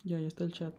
Ya está el chat.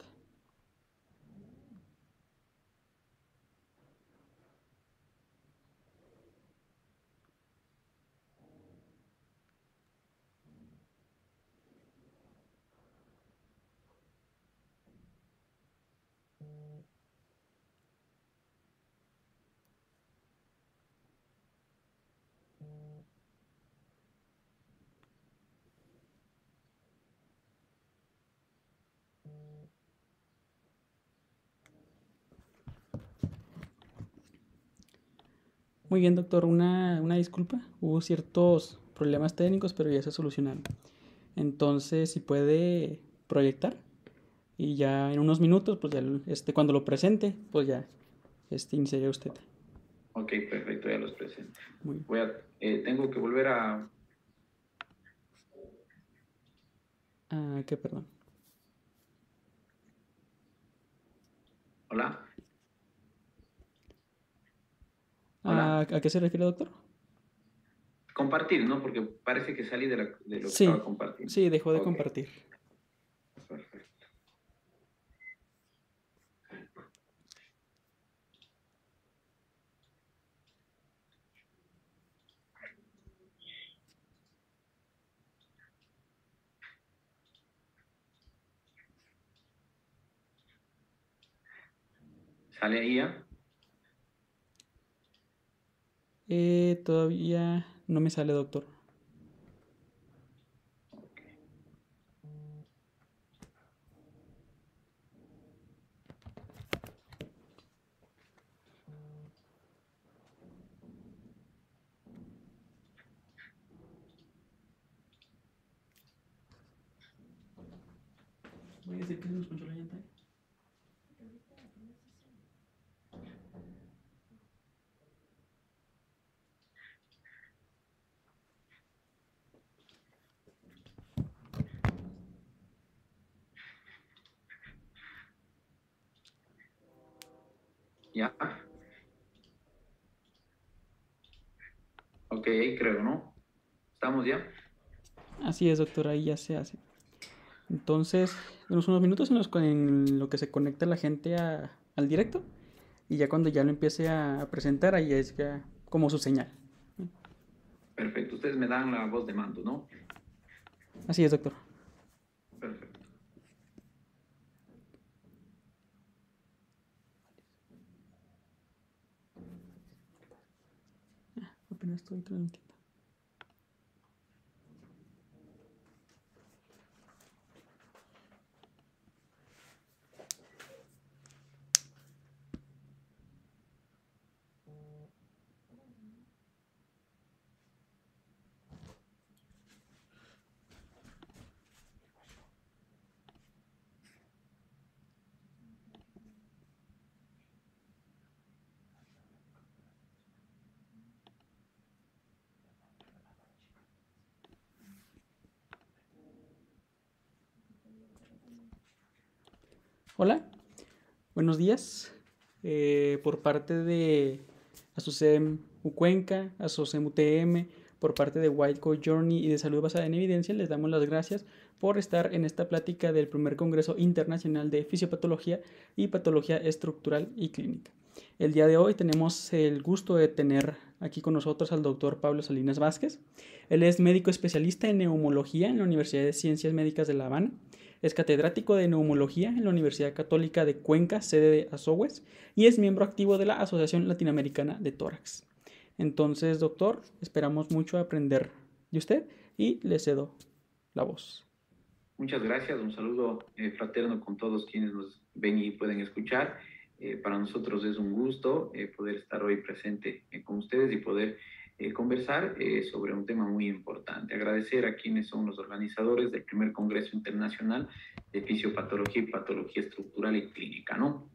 Muy bien, doctor. Una disculpa. Hubo ciertos problemas técnicos, pero ya se solucionaron. Entonces, si puede proyectar y ya en unos minutos, pues ya cuando lo presente, pues ya iniciaría usted. Ok, perfecto, ya los presento. Muy bien. Tengo que volver a... Ah, ¿qué, perdón? Hola, hola. ¿A qué se refiere, doctor? Compartir, ¿no? Porque parece que salí de lo que estaba Sí, compartiendo. sí, dejó de Ok, compartir. perfecto. ¿Sale ahí ya? Todavía no me sale, doctor. Voy a decir que se nos ponchó la llanta. ¿Ya? Ok, ahí creo, ¿no? ¿Estamos ya? Así es, doctor, ahí ya se hace. Entonces, unos minutos en lo que se conecta la gente al directo y ya cuando ya lo empiece a presentar, ahí es ya como su señal. Perfecto, ustedes me dan la voz de mando, ¿no? Así es, doctor. Perfecto. Apenas estoy transmitiendo. Hola, buenos días. Por parte de ASOCEM Cuenca, ASOCEM UTM, por parte de White Coat Journey y de Salud Basada en Evidencia, les damos las gracias por estar en esta plática del primer Congreso Internacional de Fisiopatología y Patología Estructural y Clínica. El día de hoy tenemos el gusto de tener aquí con nosotros al doctor Pablo Salinas Vázquez. Él es médico especialista en neumología en la Universidad de Ciencias Médicas de La Habana. Es catedrático de neumología en la Universidad Católica de Cuenca, sede de Azogues, y es miembro activo de la Asociación Latinoamericana de Tórax. Entonces, doctor, esperamos mucho aprender de usted y le cedo la voz. Muchas gracias, un saludo fraterno con todos quienes nos ven y pueden escuchar. Para nosotros es un gusto poder estar hoy presente con ustedes y poder conversar sobre un tema muy importante. Agradecer a quienes son los organizadores del primer Congreso Internacional de Fisiopatología y Patología Estructural y Clínica, ¿no?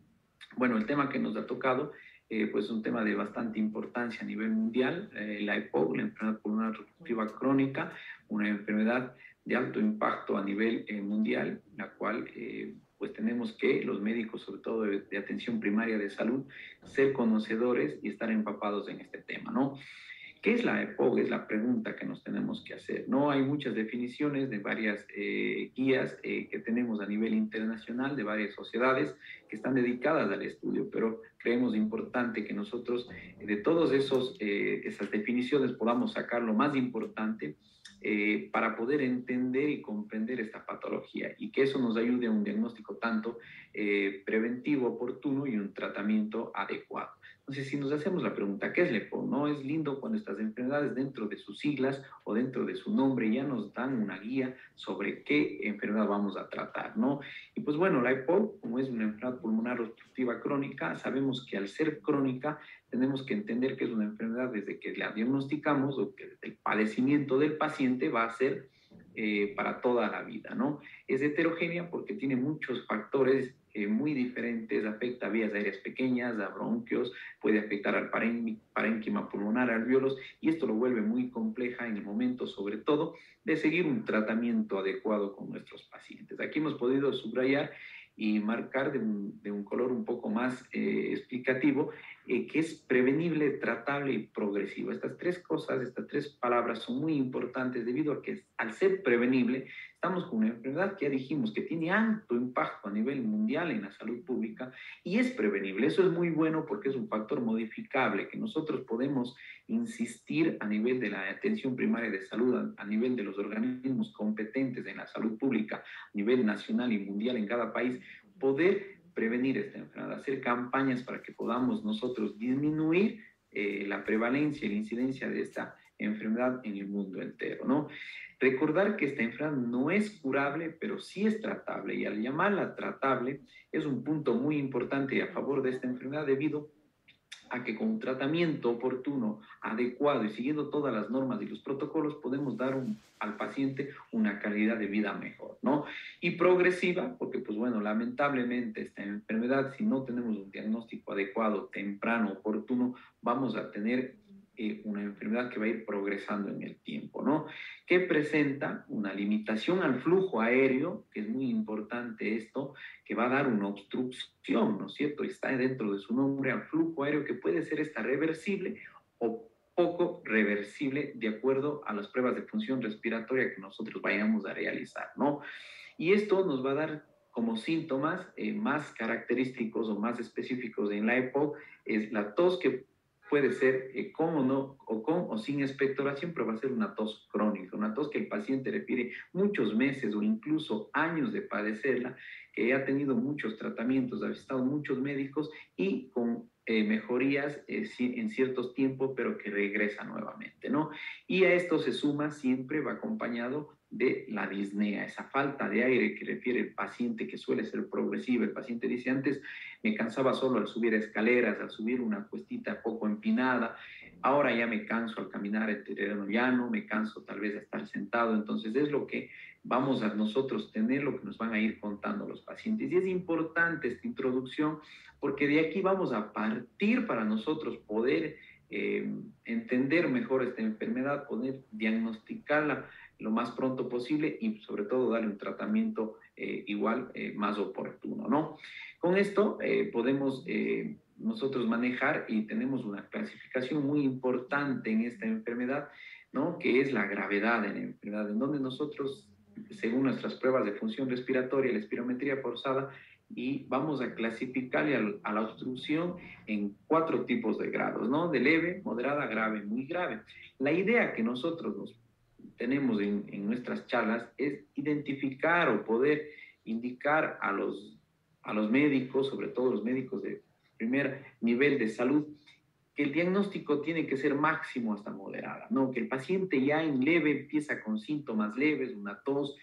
Bueno, el tema que nos ha tocado, pues es un tema de bastante importancia a nivel mundial, la EPOC, la enfermedad pulmonar obstructiva crónica, una enfermedad de alto impacto a nivel mundial, la cual pues tenemos que los médicos, sobre todo de atención primaria de salud, ser conocedores y estar empapados en este tema, ¿no? ¿Qué es la EPOC? Es la pregunta que nos tenemos que hacer. No hay muchas definiciones de varias guías que tenemos a nivel internacional, de varias sociedades que están dedicadas al estudio, pero creemos importante que nosotros de todas esas definiciones podamos sacar lo más importante para poder entender y comprender esta patología y que eso nos ayude a un diagnóstico tanto preventivo, oportuno y un tratamiento adecuado. Entonces, si nos hacemos la pregunta, ¿qué es LEPO? No es lindo cuando estas enfermedades dentro de sus siglas o dentro de su nombre ya nos dan una guía sobre qué enfermedad vamos a tratar, ¿no? Y pues bueno, la EPOC, como es una enfermedad pulmonar obstructiva crónica, sabemos que al ser crónica tenemos que entender que es una enfermedad desde que la diagnosticamos o que desde el padecimiento del paciente va a ser para toda la vida, ¿no? Es heterogénea porque tiene muchos factores muy diferentes, afecta a vías aéreas pequeñas, a bronquios, puede afectar al parénquima pulmonar, alvéolos, y esto lo vuelve muy compleja en el momento, sobre todo, de seguir un tratamiento adecuado con nuestros pacientes. Aquí hemos podido subrayar y marcar de un color un poco más explicativo, que es prevenible, tratable y progresivo. Estas tres cosas, estas tres palabras son muy importantes debido a que al ser prevenible, estamos con una enfermedad que ya dijimos que tiene alto impacto a nivel mundial en la salud pública y es prevenible. Eso es muy bueno porque es un factor modificable que nosotros podemos insistir a nivel de la atención primaria de salud, a nivel de los organismos competentes en la salud pública, a nivel nacional y mundial en cada país, poder prevenir esta enfermedad, hacer campañas para que podamos nosotros disminuir la prevalencia y la incidencia de esta enfermedad en el mundo entero, ¿no? Recordar que esta enfermedad no es curable, pero sí es tratable, y al llamarla tratable es un punto muy importante a favor de esta enfermedad debido a que con un tratamiento oportuno, adecuado y siguiendo todas las normas y los protocolos podemos dar al paciente una calidad de vida mejor, ¿no? Y progresiva, porque pues bueno, lamentablemente esta enfermedad, si no tenemos un diagnóstico adecuado, temprano, oportuno, vamos a tener una enfermedad que va a ir progresando en el tiempo, ¿no? Que presenta una limitación al flujo aéreo, que es muy importante esto, que va a dar una obstrucción, ¿no es cierto? Está dentro de su nombre al flujo aéreo que puede ser esta reversible o poco reversible de acuerdo a las pruebas de función respiratoria que nosotros vayamos a realizar, ¿no? Y esto nos va a dar como síntomas más característicos o más específicos en la EPOC, es la tos que puede ser con o no, o con o sin expectoración, pero va a ser una tos crónica, una tos que el paciente refiere muchos meses o incluso años de padecerla, que ha tenido muchos tratamientos, ha visitado muchos médicos y con mejorías en ciertos tiempos, pero que regresa nuevamente, ¿no? Y a esto se suma, siempre va acompañado de la disnea, esa falta de aire que refiere el paciente, que suele ser progresiva. El paciente dice, antes me cansaba solo al subir escaleras, al subir una cuestita poco empinada, ahora ya me canso al caminar el terreno llano, me canso tal vez a estar sentado. Entonces es lo que vamos a nosotros tener, lo que nos van a ir contando los pacientes. Y es importante esta introducción porque de aquí vamos a partir para nosotros poder entender mejor esta enfermedad, poder diagnosticarla lo más pronto posible y sobre todo darle un tratamiento igual más oportuno, ¿no? Con esto podemos nosotros manejar y tenemos una clasificación muy importante en esta enfermedad, ¿no? Que es la gravedad de la enfermedad, en donde nosotros, según nuestras pruebas de función respiratoria, la espirometría forzada, y vamos a clasificarle a la obstrucción en 4 tipos de grados, ¿no? De leve, moderada, grave, muy grave. La idea que nosotros nos tenemos en nuestras charlas es identificar o poder indicar a los médicos, sobre todo los médicos de primer nivel de salud, que el diagnóstico tiene que ser máximo hasta moderada, ¿no? Que el paciente ya en leve empieza con síntomas leves, una tos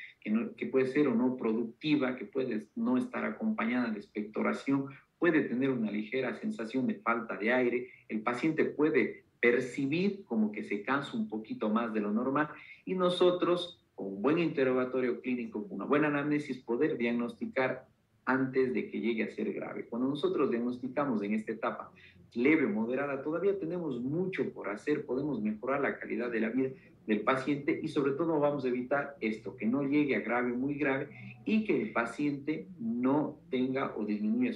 que puede ser o no productiva, que puede no estar acompañada de expectoración, puede tener una ligera sensación de falta de aire, el paciente puede percibir como que se cansa un poquito más de lo normal y nosotros, con un buen interrogatorio clínico, con una buena anamnesis, poder diagnosticar antes de que llegue a ser grave. Cuando nosotros diagnosticamos en esta etapa leve o moderada, todavía tenemos mucho por hacer, podemos mejorar la calidad de la vida del paciente y sobre todo vamos a evitar esto, que no llegue a grave, muy grave y que el paciente no tenga o disminuya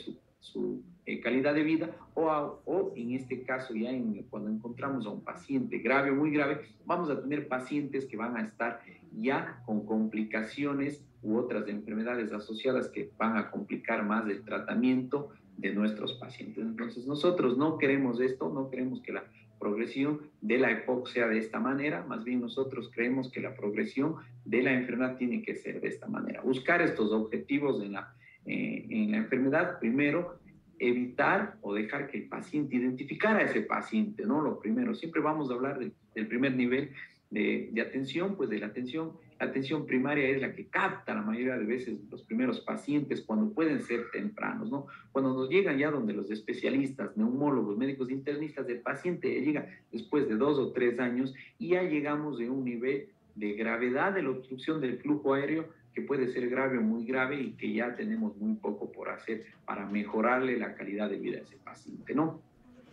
su calidad de vida, o en este caso ya cuando encontramos a un paciente grave o muy grave, vamos a tener pacientes que van a estar ya con complicaciones u otras enfermedades asociadas que van a complicar más el tratamiento de nuestros pacientes. Entonces nosotros no queremos esto, no queremos que la progresión de la EPOC sea de esta manera, más bien nosotros creemos que la progresión de la enfermedad tiene que ser de esta manera. Buscar estos objetivos en la enfermedad, primero, evitar o dejar que el paciente identificara a ese paciente, ¿no? Lo primero, siempre vamos a hablar del primer nivel de atención, pues de la atención primaria es la que capta la mayoría de veces los primeros pacientes cuando pueden ser tempranos, ¿no? Cuando nos llegan ya donde los especialistas, neumólogos, médicos internistas, el paciente llega después de 2 o 3 años y ya llegamos de un nivel de gravedad de la obstrucción del flujo aéreo que puede ser grave o muy grave y que ya tenemos muy poco por hacer para mejorarle la calidad de vida a ese paciente, ¿no?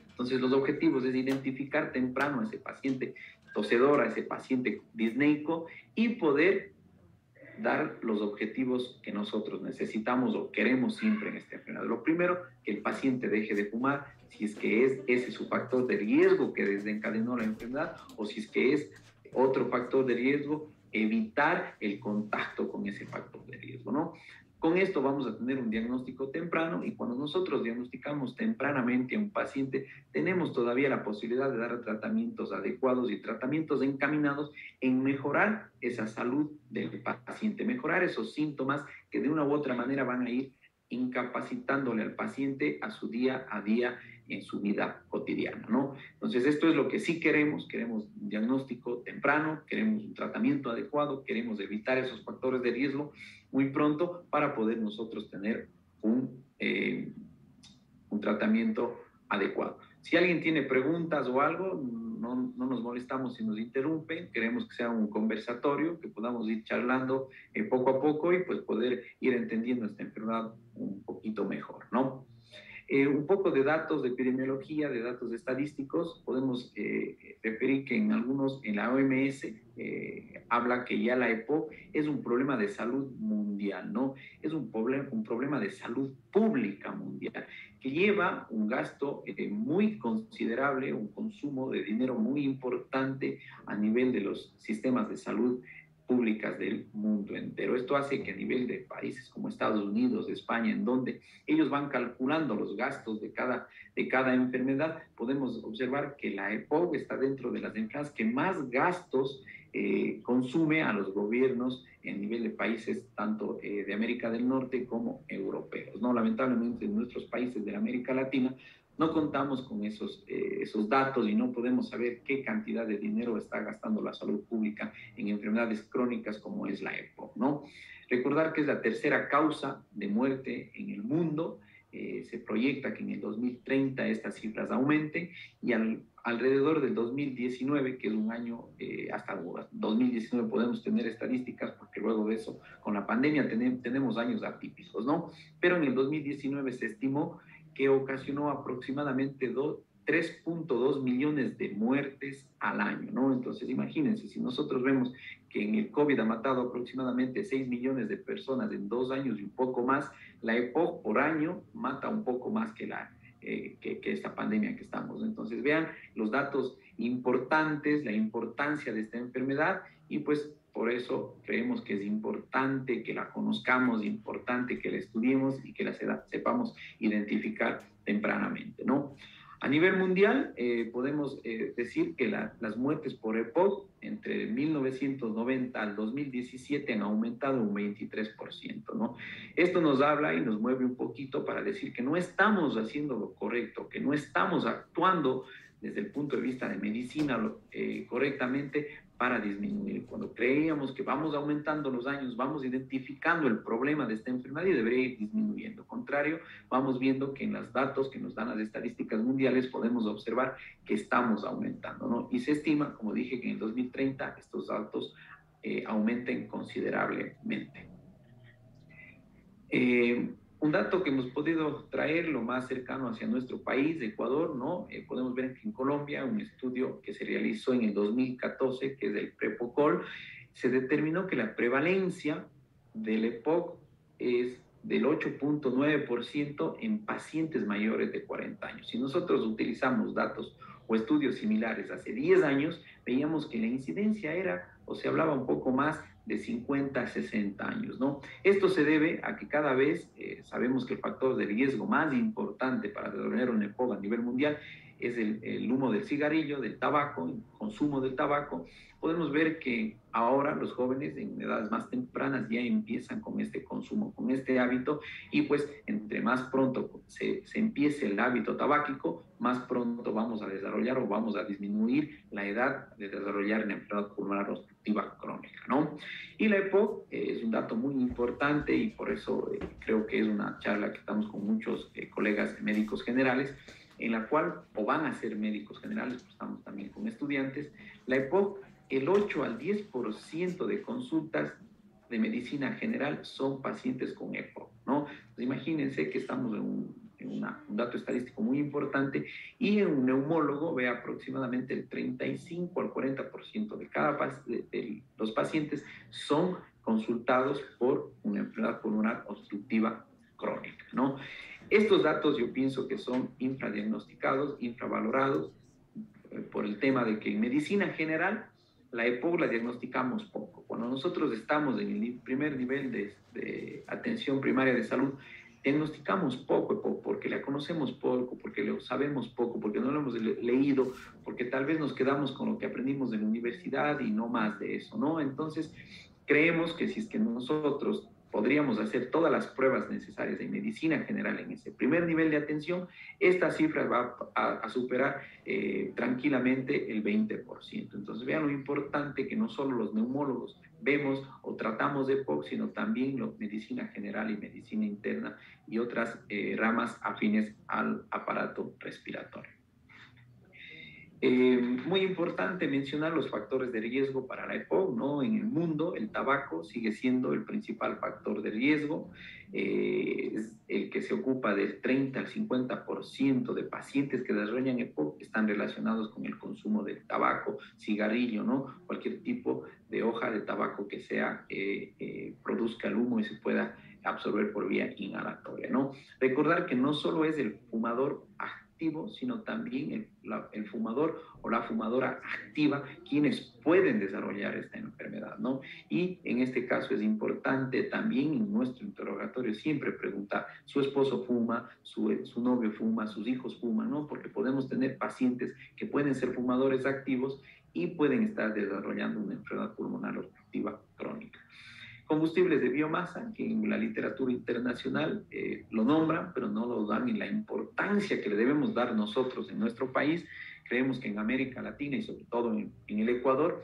Entonces, los objetivos es identificar temprano a ese paciente tosedor, a ese paciente disneico y poder dar los objetivos que nosotros necesitamos o queremos siempre en esta enfermedad. Lo primero, que el paciente deje de fumar, si es que es ese su factor de riesgo que desencadenó la enfermedad o si es que es otro factor de riesgo, evitar el contacto con ese factor de riesgo, ¿no? Con esto vamos a tener un diagnóstico temprano y cuando nosotros diagnosticamos tempranamente a un paciente, tenemos todavía la posibilidad de dar tratamientos adecuados y tratamientos encaminados en mejorar esa salud del paciente, mejorar esos síntomas que de una u otra manera van a ir incapacitándole al paciente a su día a día en su vida cotidiana, ¿no? Entonces, esto es lo que sí queremos un diagnóstico temprano, queremos un tratamiento adecuado, queremos evitar esos factores de riesgo muy pronto para poder nosotros tener un tratamiento adecuado. Si alguien tiene preguntas o algo, no nos molestamos si nos interrumpen, queremos que sea un conversatorio, que podamos ir charlando poco a poco y pues poder ir entendiendo esta enfermedad un poquito mejor, ¿no? Un poco de datos de epidemiología, de datos estadísticos, podemos referir que en la OMS habla que ya la EPOC es un problema de salud mundial, ¿no? Es un problema de salud pública mundial, que lleva un gasto muy considerable, un consumo de dinero muy importante a nivel de los sistemas de salud públicas del mundo entero. Esto hace que a nivel de países como Estados Unidos, España, en donde ellos van calculando los gastos de cada enfermedad, podemos observar que la EPOC está dentro de las enfermedades que más gastos consume a los gobiernos en nivel de países tanto de América del Norte como europeos, ¿no? Lamentablemente en nuestros países de América Latina no contamos con esos datos y no podemos saber qué cantidad de dinero está gastando la salud pública en enfermedades crónicas como es la EPOC, ¿no? Recordar que es la tercera causa de muerte en el mundo. Se proyecta que en el 2030 estas cifras aumenten y alrededor del 2019, que es un año, hasta 2019 podemos tener estadísticas, porque luego de eso, con la pandemia tenemos años atípicos, ¿no? Pero en el 2019 se estimó que ocasionó aproximadamente 3.2 millones de muertes al año, ¿no? Entonces, imagínense, si nosotros vemos que en el COVID ha matado aproximadamente 6 millones de personas en 2 años y un poco más, la EPOC por año mata un poco más que esta pandemia que estamos. Entonces, vean los datos importantes, la importancia de esta enfermedad y pues por eso creemos que es importante que la conozcamos, importante que la estudiemos y que la sepamos identificar tempranamente, ¿no? A nivel mundial, podemos decir que las muertes por EPOC entre 1990 al 2017 han aumentado un 23%, ¿no? Esto nos habla y nos mueve un poquito para decir que no estamos haciendo lo correcto, que no estamos actuando desde el punto de vista de medicina correctamente para disminuir. Cuando creíamos que vamos aumentando los años, vamos identificando el problema de esta enfermedad y debería ir disminuyendo. Contrario, vamos viendo que en los datos que nos dan las estadísticas mundiales podemos observar que estamos aumentando, ¿no? Y se estima, como dije, que en el 2030 estos datos aumenten considerablemente. Un dato que hemos podido traer lo más cercano hacia nuestro país, Ecuador, ¿no? Podemos ver que en Colombia, un estudio que se realizó en el 2014, que es del Prepocol, se determinó que la prevalencia del EPOC es del 8.9% en pacientes mayores de 40 años. Si nosotros utilizamos datos o estudios similares hace 10 años, veíamos que la incidencia era, o se hablaba un poco más, de 50 a 60 años, ¿no? Esto se debe a que cada vez sabemos que el factor de riesgo más importante para desarrollar una EPOC a nivel mundial es el humo del cigarrillo, del tabaco, el consumo del tabaco. Podemos ver que ahora los jóvenes en edades más tempranas ya empiezan con este consumo, con este hábito, y pues entre más pronto se empiece el hábito tabáquico, más pronto vamos a desarrollar o vamos a disminuir la edad de desarrollar una enfermedad pulmonar obstructiva crónica, ¿no? Y la EPOC es un dato muy importante y por eso creo que es una charla que estamos con muchos colegas médicos generales, en la cual, o van a ser médicos generales, pues estamos también con estudiantes. La EPOC, el 8 al 10% de consultas de medicina general son pacientes con EPOC, ¿no? Pues imagínense que estamos en un dato estadístico muy importante, y en un neumólogo ve aproximadamente el 35 al 40% de los pacientes son consultados por una enfermedad pulmonar obstructiva crónica, ¿no? Estos datos yo pienso que son infradiagnosticados, infravalorados, por el tema de que en medicina general la EPOC la diagnosticamos poco. Cuando nosotros estamos en el primer nivel de atención primaria de salud, diagnosticamos poco, porque la conocemos poco, porque lo sabemos poco, porque no lo hemos leído, porque tal vez nos quedamos con lo que aprendimos en la universidad y no más de eso, ¿no? Entonces, creemos que si es que nosotros podríamos hacer todas las pruebas necesarias en medicina general en ese primer nivel de atención, esta cifra va a superar tranquilamente el 20%. Entonces vean lo importante que no solo los neumólogos vemos o tratamos de EPOC, sino también la medicina general y medicina interna y otras ramas afines al aparato respiratorio. Muy importante mencionar los factores de riesgo para la EPOC, ¿no? En el mundo, el tabaco sigue siendo el principal factor de riesgo, es el que se ocupa del 30 al 50% de pacientes que desarrollan EPOC están relacionados con el consumo de tabaco, cigarrillo, ¿no? Cualquier tipo de hoja de tabaco que produzca el humo y se pueda absorber por vía inhalatoria, ¿no? Recordar que no solo es el fumador activo, sino también el fumador o la fumadora activa quienes pueden desarrollar esta enfermedad, ¿no? Y en este caso es importante también en nuestro interrogatorio siempre preguntar, ¿su esposo fuma? ¿Su novio fuma? ¿Sus hijos fuman? ¿No? Porque podemos tener pacientes que pueden ser fumadores activos y pueden estar desarrollando una enfermedad pulmonar obstructiva crónica. Combustibles de biomasa, que en la literatura internacional lo nombran, pero no lo dan en la importancia que le debemos dar nosotros en nuestro país. Creemos que en América Latina y sobre todo en el Ecuador,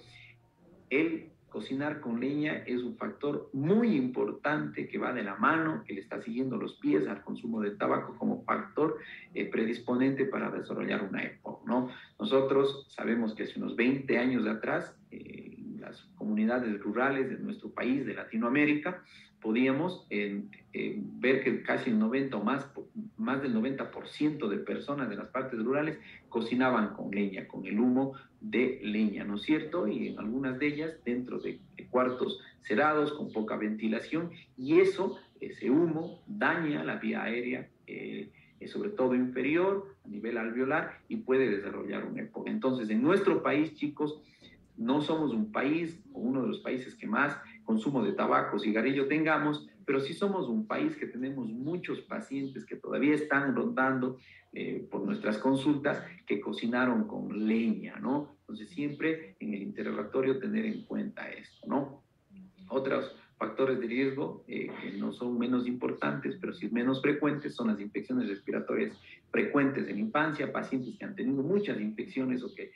el cocinar con leña es un factor muy importante que va de la mano, que le está siguiendo los pies al consumo de tabaco como factor predisponente para desarrollar una EPOC, ¿no? Nosotros sabemos que hace unos 20 años de atrás, las comunidades rurales de nuestro país, de Latinoamérica, podíamos ver que casi el 90 o más del 90% de personas de las partes rurales cocinaban con leña, con el humo de leña, ¿no es cierto? Y en algunas de ellas dentro de cuartos cerrados, con poca ventilación, y ese humo daña la vía aérea, sobre todo inferior, a nivel alveolar, y puede desarrollar un EPOC. Entonces, en nuestro país, chicos, no somos un país o uno de los países que más consumo de tabaco, cigarrillo tengamos, pero sí somos un país que tenemos muchos pacientes que todavía están rondando por nuestras consultas que cocinaron con leña, ¿no? Entonces siempre en el interrogatorio tener en cuenta esto, ¿no? Otros factores de riesgo que no son menos importantes, pero sí menos frecuentes, son las infecciones respiratorias frecuentes en infancia, pacientes que han tenido muchas infecciones o que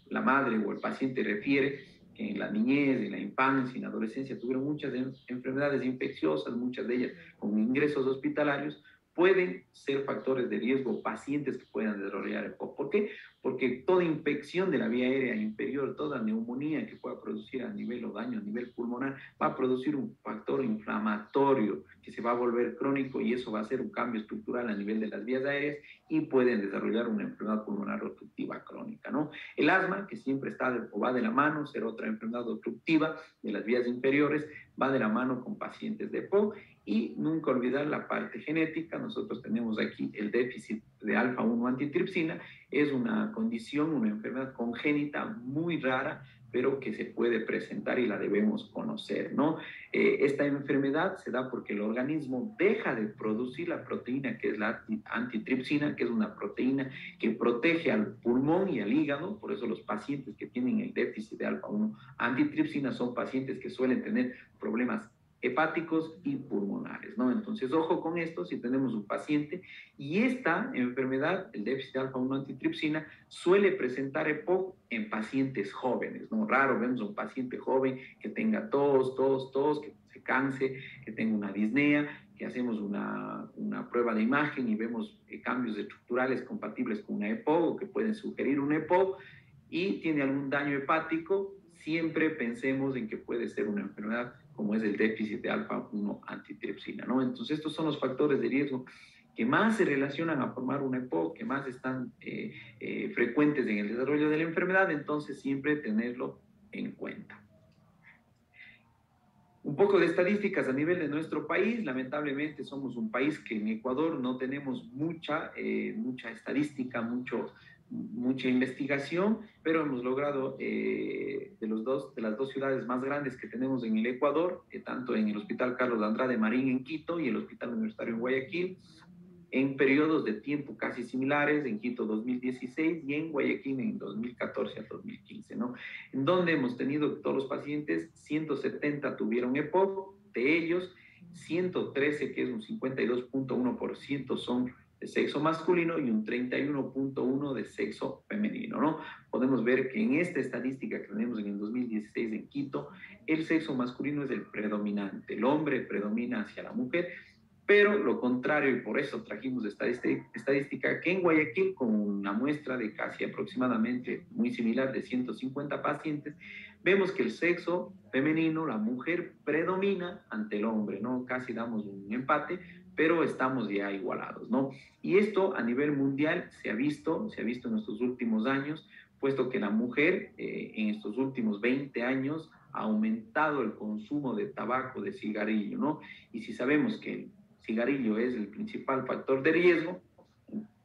la madre o el paciente refiere que en la niñez, en la infancia, en la adolescencia tuvieron muchas enfermedades infecciosas, muchas de ellas con ingresos hospitalarios, pueden ser factores de riesgo pacientes que puedan desarrollar EPOC. ¿Por qué? Porque toda infección de la vía aérea inferior, toda neumonía que pueda producir a nivel o daño a nivel pulmonar, va a producir un factor inflamatorio que se va a volver crónico y eso va a ser un cambio estructural a nivel de las vías aéreas y pueden desarrollar una enfermedad pulmonar obstructiva crónica, ¿no? El asma, que siempre está o va de la mano, ser otra enfermedad obstructiva de las vías inferiores, va de la mano con pacientes de EPOC. Y nunca olvidar la parte genética. Nosotros tenemos aquí el déficit de alfa-1 antitripsina. Es una condición, una enfermedad congénita muy rara, pero que se puede presentar y la debemos conocer, ¿no? Esta enfermedad se da porque el organismo deja de producir la proteína que es la antitripsina, que es una proteína que protege al pulmón y al hígado. Por eso los pacientes que tienen el déficit de alfa-1 antitripsina son pacientes que suelen tener problemas hepáticos y pulmonares, ¿no? Entonces, ojo con esto, si tenemos un paciente y esta enfermedad, el déficit de alfa-1 antitripsina, suele presentar EPOC en pacientes jóvenes, ¿no? Raro vemos un paciente joven que tenga tos, que se canse, que tenga una disnea, que hacemos una prueba de imagen y vemos cambios estructurales compatibles con una EPOC o que pueden sugerir una EPOC y tiene algún daño hepático. Siempre pensemos en que puede ser una enfermedad como es el déficit de alfa-1 antitripsina, ¿no? Entonces, estos son los factores de riesgo que más se relacionan a formar una EPOC, que más están frecuentes en el desarrollo de la enfermedad, entonces siempre tenerlo en cuenta. Un poco de estadísticas a nivel de nuestro país. Lamentablemente somos un país que en Ecuador no tenemos mucha estadística, mucha investigación, pero hemos logrado de las dos ciudades más grandes que tenemos en el Ecuador, tanto en el Hospital Carlos de Andrade Marín en Quito y el Hospital Universitario en Guayaquil, en periodos de tiempo casi similares, en Quito 2016 y en Guayaquil en 2014 a 2015, ¿no? En donde hemos tenido todos los pacientes, 170 tuvieron EPOC, de ellos 113, que es un 52.1%, son de sexo masculino y un 31.1% de sexo femenino, ¿no? Podemos ver que en esta estadística que tenemos en el 2016 en Quito, el sexo masculino es el predominante, el hombre predomina hacia la mujer, pero lo contrario, y por eso trajimos estadística, que en Guayaquil, con una muestra de casi aproximadamente muy similar de 150 pacientes, vemos que el sexo femenino, la mujer, predomina ante el hombre, ¿no? Casi damos un empate, pero estamos ya igualados, ¿no? Y esto a nivel mundial se ha visto en estos últimos años, puesto que la mujer en estos últimos 20 años ha aumentado el consumo de tabaco, de cigarrillo, ¿no? Y si sabemos que el cigarrillo es el principal factor de riesgo,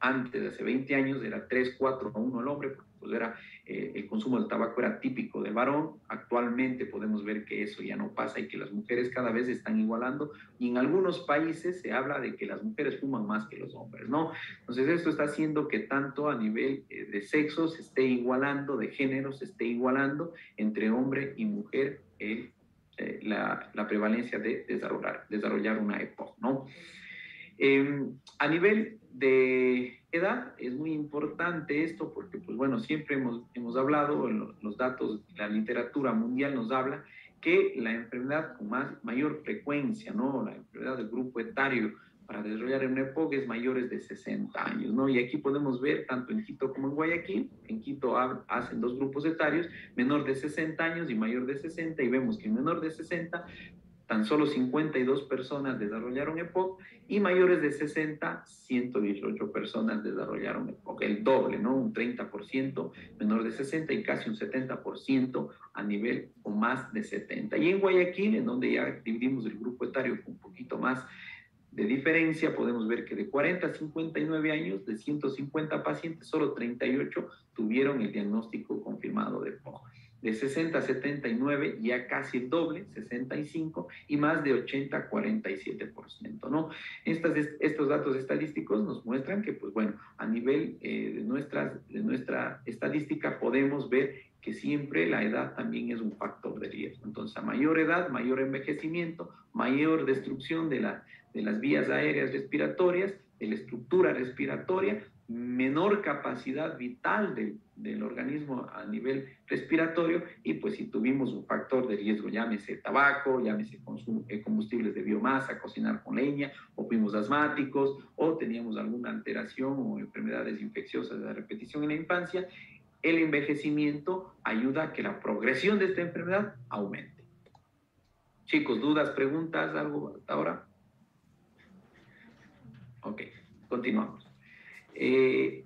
antes de hace 20 años era 3, 4 a 1 el hombre, pues era, el consumo del tabaco era típico del varón. Actualmente podemos ver que eso ya no pasa y que las mujeres cada vez están igualando, y en algunos países se habla de que las mujeres fuman más que los hombres, ¿no? Entonces esto está haciendo que tanto a nivel de sexo se esté igualando, de género se esté igualando entre hombre y mujer la prevalencia de desarrollar una EPOC, ¿no? A nivel de edad es muy importante esto porque, pues bueno, siempre hemos hablado, en los datos, la literatura mundial nos habla que la enfermedad con mayor frecuencia, ¿no? La enfermedad del grupo etario para desarrollar una EPOC es mayores de 60 años, ¿no? Y aquí podemos ver, tanto en Quito como en Guayaquil, en Quito hacen dos grupos etarios, menor de 60 años y mayor de 60, y vemos que en menor de 60 tan solo 52 personas desarrollaron EPOC y mayores de 60, 118 personas desarrollaron EPOC, el doble, ¿no? Un 30% menor de 60 y casi un 70% a nivel o más de 70. Y en Guayaquil, en donde ya dividimos el grupo etario con un poquito más de diferencia, podemos ver que de 40 a 59 años, de 150 pacientes, solo 38 tuvieron el diagnóstico confirmado de EPOC. De 60 a 79, ya casi el doble, 65, y más de 80 a 47%, ¿no? Estos datos estadísticos nos muestran que, pues bueno, a nivel de nuestra estadística podemos ver que siempre la edad también es un factor de riesgo. Entonces, a mayor edad, mayor envejecimiento, mayor destrucción de las vías aéreas respiratorias, de la estructura respiratoria, menor capacidad vital del organismo a nivel respiratorio, y pues si tuvimos un factor de riesgo, llámese tabaco, llámese combustibles de biomasa, cocinar con leña, o fuimos asmáticos, o teníamos alguna alteración o enfermedades infecciosas de repetición en la infancia, el envejecimiento ayuda a que la progresión de esta enfermedad aumente. Chicos, ¿dudas, preguntas, algo hasta ahora? Ok, continuamos. Eh,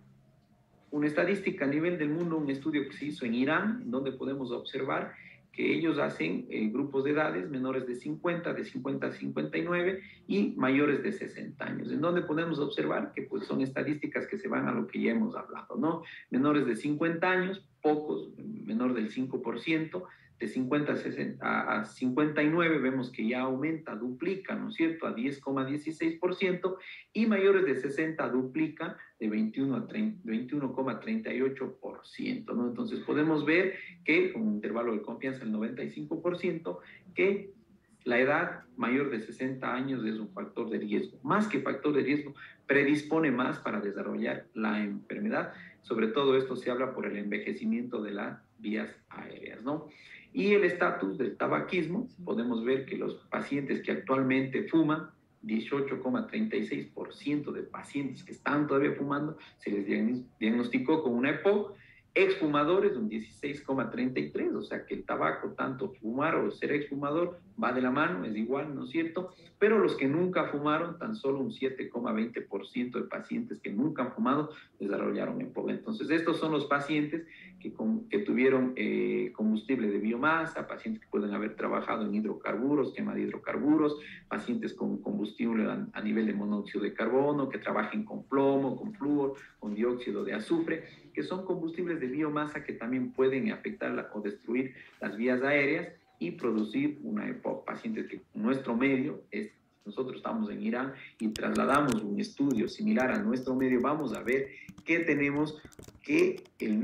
una estadística a nivel del mundo, un estudio que se hizo en Irán, donde podemos observar que ellos hacen grupos de edades menores de 50 a 59 y mayores de 60 años, en donde podemos observar que pues, son estadísticas que se van a lo que ya hemos hablado, ¿no? Menores de 50 años, pocos, menor del 5%, de 50 a, 60, a 59 vemos que ya aumenta, duplica, ¿no es cierto?, a 10,16%, y mayores de 60 duplica de 21,38%, ¿no? Entonces podemos ver que con un intervalo de confianza del 95%, que la edad mayor de 60 años es un factor de riesgo. Más que factor de riesgo, predispone más para desarrollar la enfermedad. Sobre todo esto se habla por el envejecimiento de las vías aéreas, ¿no? Y el estatus del tabaquismo, podemos ver que los pacientes que actualmente fuman, 18,36% de pacientes que están todavía fumando, se les diagnosticó con una EPOC. Exfumadores, un 16,33%, o sea que el tabaco, tanto fumar o ser exfumador, va de la mano, es igual, ¿no es cierto? Pero los que nunca fumaron, tan solo un 7,20% de pacientes que nunca han fumado desarrollaron EPOC. Entonces, estos son los pacientes que tuvieron combustible de biomasa, pacientes que pueden haber trabajado en hidrocarburos, quema de hidrocarburos, pacientes con combustible a nivel de monóxido de carbono, que trabajen con plomo, con flúor, con dióxido de azufre, que son combustibles de biomasa que también pueden afectar o destruir las vías aéreas y producir una EPOC. Pacientes que en nuestro medio nosotros estamos en Irán y trasladamos un estudio similar a nuestro medio, vamos a ver que tenemos que el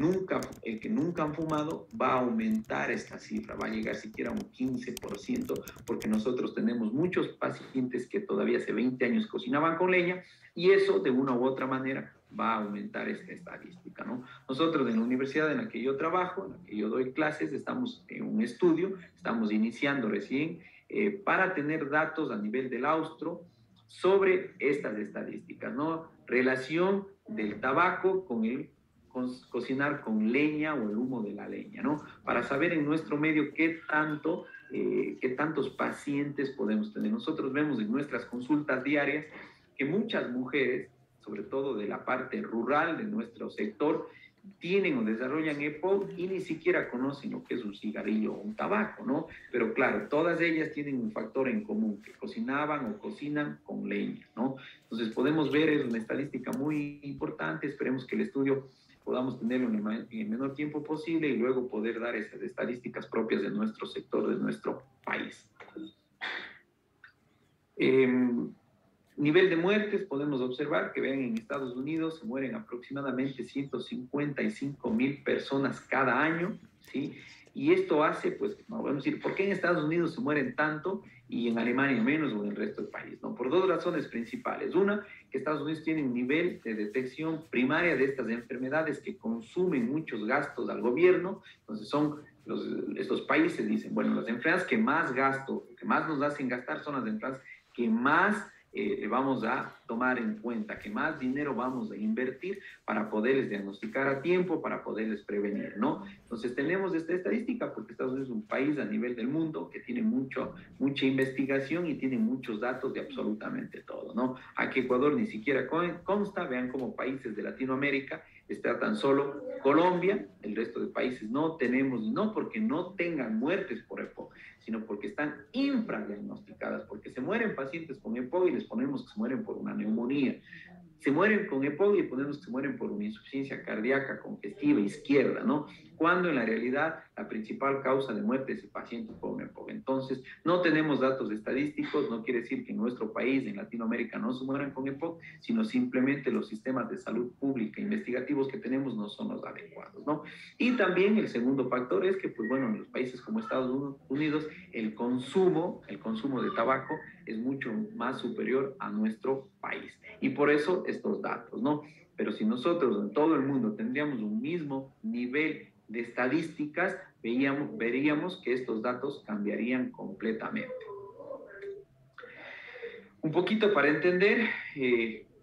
que nunca han fumado va a aumentar esta cifra, va a llegar siquiera a un 15%, porque nosotros tenemos muchos pacientes que todavía hace 20 años cocinaban con leña y eso de una u otra manera va a aumentar esta estadística, ¿no? Nosotros en la universidad en la que yo trabajo, en la que yo doy clases, estamos en un estudio, estamos iniciando recién para tener datos a nivel del austro sobre estas estadísticas, ¿no? Relación del tabaco con el cocinar con leña o el humo de la leña, ¿no? Para saber en nuestro medio qué tantos pacientes podemos tener. Nosotros vemos en nuestras consultas diarias que muchas mujeres, sobre todo de la parte rural de nuestro sector, tienen o desarrollan EPOC y ni siquiera conocen lo que es un cigarrillo o un tabaco, ¿no? Pero claro, todas ellas tienen un factor en común, que cocinaban o cocinan con leña, ¿no? Entonces podemos ver, es una estadística muy importante, esperemos que el estudio podamos tenerlo en el menor tiempo posible y luego poder dar esas estadísticas propias de nuestro sector, de nuestro país. Nivel de muertes, podemos observar que vean en Estados Unidos se mueren aproximadamente 155,000 personas cada año, ¿sí? Y esto hace, pues, no, vamos a decir, ¿por qué en Estados Unidos se mueren tanto y en Alemania menos o en el resto del país? ¿No? Por dos razones principales. Una, que Estados Unidos tiene un nivel de detección primaria de estas enfermedades que consumen muchos gastos al gobierno, entonces estos países dicen, bueno, las enfermedades que más gasto, que más nos hacen gastar son las enfermedades que más vamos a tomar en cuenta, que más dinero vamos a invertir para poderles diagnosticar a tiempo, para poderles prevenir, ¿no? Entonces tenemos esta estadística porque Estados Unidos es un país a nivel del mundo que tiene mucha investigación y tiene muchos datos de absolutamente todo, ¿no? Aquí Ecuador ni siquiera consta, vean como países de Latinoamérica está tan solo Colombia, el resto de países no tenemos, no porque no tengan muertes por EPOC, sino porque están infradiagnosticadas, porque se mueren pacientes con EPOC y les ponemos que se mueren por una neumonía. Se mueren con EPOC y ponemos que se mueren por una insuficiencia cardíaca congestiva izquierda, ¿no? Cuando en la realidad la principal causa de muerte es el paciente con EPOC. Entonces, no tenemos datos estadísticos, no quiere decir que en nuestro país, en Latinoamérica, no se mueran con EPOC, sino simplemente los sistemas de salud pública investigativos que tenemos no son los adecuados, ¿no? Y también el segundo factor es que, pues bueno, en los países como Estados Unidos, el consumo de tabaco es mucho más superior a nuestro país. Y por eso estos datos, ¿no? Pero si nosotros en todo el mundo tendríamos un mismo nivel de estadísticas, veríamos que estos datos cambiarían completamente. Un poquito para entender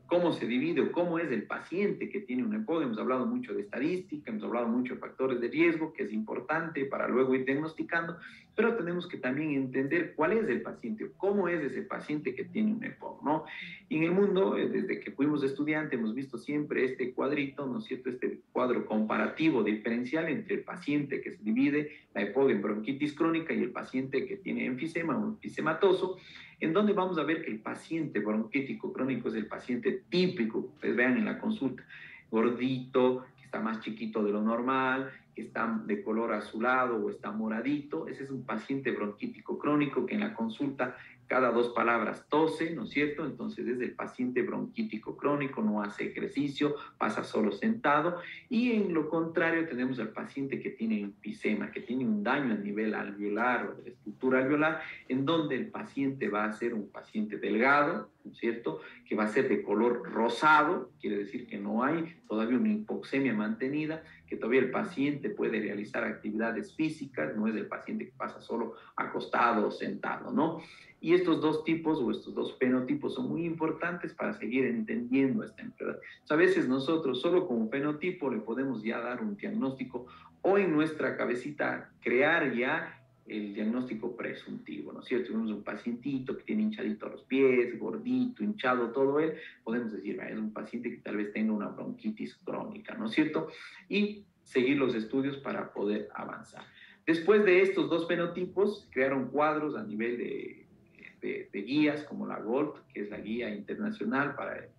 cómo se divide o cómo es el paciente que tiene un EPOC. Hemos hablado mucho de estadística, hemos hablado mucho de factores de riesgo, que es importante para luego ir diagnosticando, pero tenemos que también entender cuál es el paciente, cómo es ese paciente que tiene un EPOC, ¿no? Y en el mundo, desde que fuimos estudiantes, hemos visto siempre este cuadrito, ¿no es cierto?, este cuadro comparativo diferencial entre el paciente que se divide la EPOC en bronquitis crónica y el paciente que tiene enfisema o enfisematoso, en donde vamos a ver que el paciente bronquítico crónico es el paciente típico, ustedes vean en la consulta, gordito, que está más chiquito de lo normal, que está de color azulado o está moradito. Ese es un paciente bronquítico crónico que en la consulta cada 2 palabras tose, ¿no es cierto? Entonces es el paciente bronquítico crónico, no hace ejercicio, pasa solo sentado. Y en lo contrario tenemos al paciente que tiene enfisema, que tiene un daño a nivel alveolar o de la estructura alveolar, en donde el paciente va a ser un paciente delgado, ¿no es cierto?, que va a ser de color rosado, quiere decir que no hay todavía una hipoxemia mantenida, que todavía el paciente puede realizar actividades físicas, no es el paciente que pasa solo acostado o sentado, ¿no? Y estos dos tipos o estos dos fenotipos son muy importantes para seguir entendiendo esta enfermedad. O sea, a veces nosotros solo con un fenotipo le podemos ya dar un diagnóstico o en nuestra cabecita crear ya el diagnóstico presuntivo, ¿no es cierto? Si tenemos un pacientito que tiene hinchadito los pies, gordito, hinchado, todo él, podemos decir, es un paciente que tal vez tenga una bronquitis crónica, ¿no es cierto? Y seguir los estudios para poder avanzar. Después de estos dos fenotipos, crearon cuadros a nivel de guías como la GOLD, que es la guía internacional para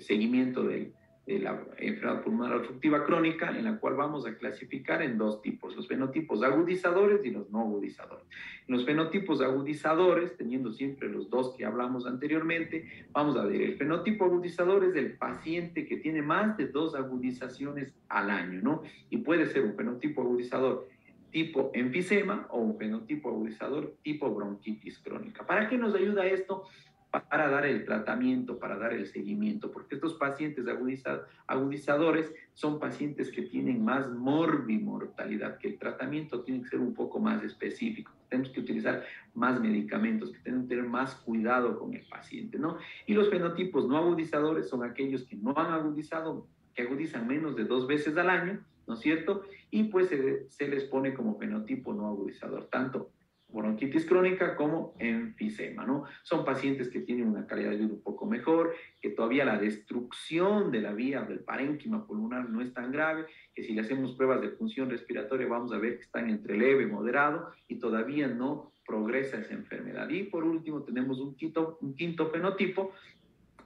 seguimiento de la enfermedad pulmonar obstructiva crónica, en la cual vamos a clasificar en dos tipos, los fenotipos agudizadores y los no agudizadores. En los fenotipos agudizadores, teniendo siempre los dos que hablamos anteriormente, vamos a ver, el fenotipo agudizador es el paciente que tiene más de 2 agudizaciones al año, ¿no? Y puede ser un fenotipo agudizador tipo enfisema o un fenotipo agudizador tipo bronquitis crónica. ¿Para qué nos ayuda esto? Para dar el tratamiento, para dar el seguimiento, porque estos pacientes agudizadores son pacientes que tienen más morbimortalidad, que el tratamiento tiene que ser un poco más específico, tenemos que utilizar más medicamentos, que tenemos que tener más cuidado con el paciente, ¿no? Y los fenotipos no agudizadores son aquellos que no han agudizado, que agudizan menos de 2 veces al año, ¿no es cierto? Y pues se les pone como fenotipo no agudizador, tanto bronquitis crónica como enfisema, ¿no? Son pacientes que tienen una calidad de vida un poco mejor, que todavía la destrucción de la vía del parénquima pulmonar no es tan grave, que si le hacemos pruebas de función respiratoria vamos a ver que están entre leve y moderado y todavía no progresa esa enfermedad. Y por último tenemos un quinto fenotipo,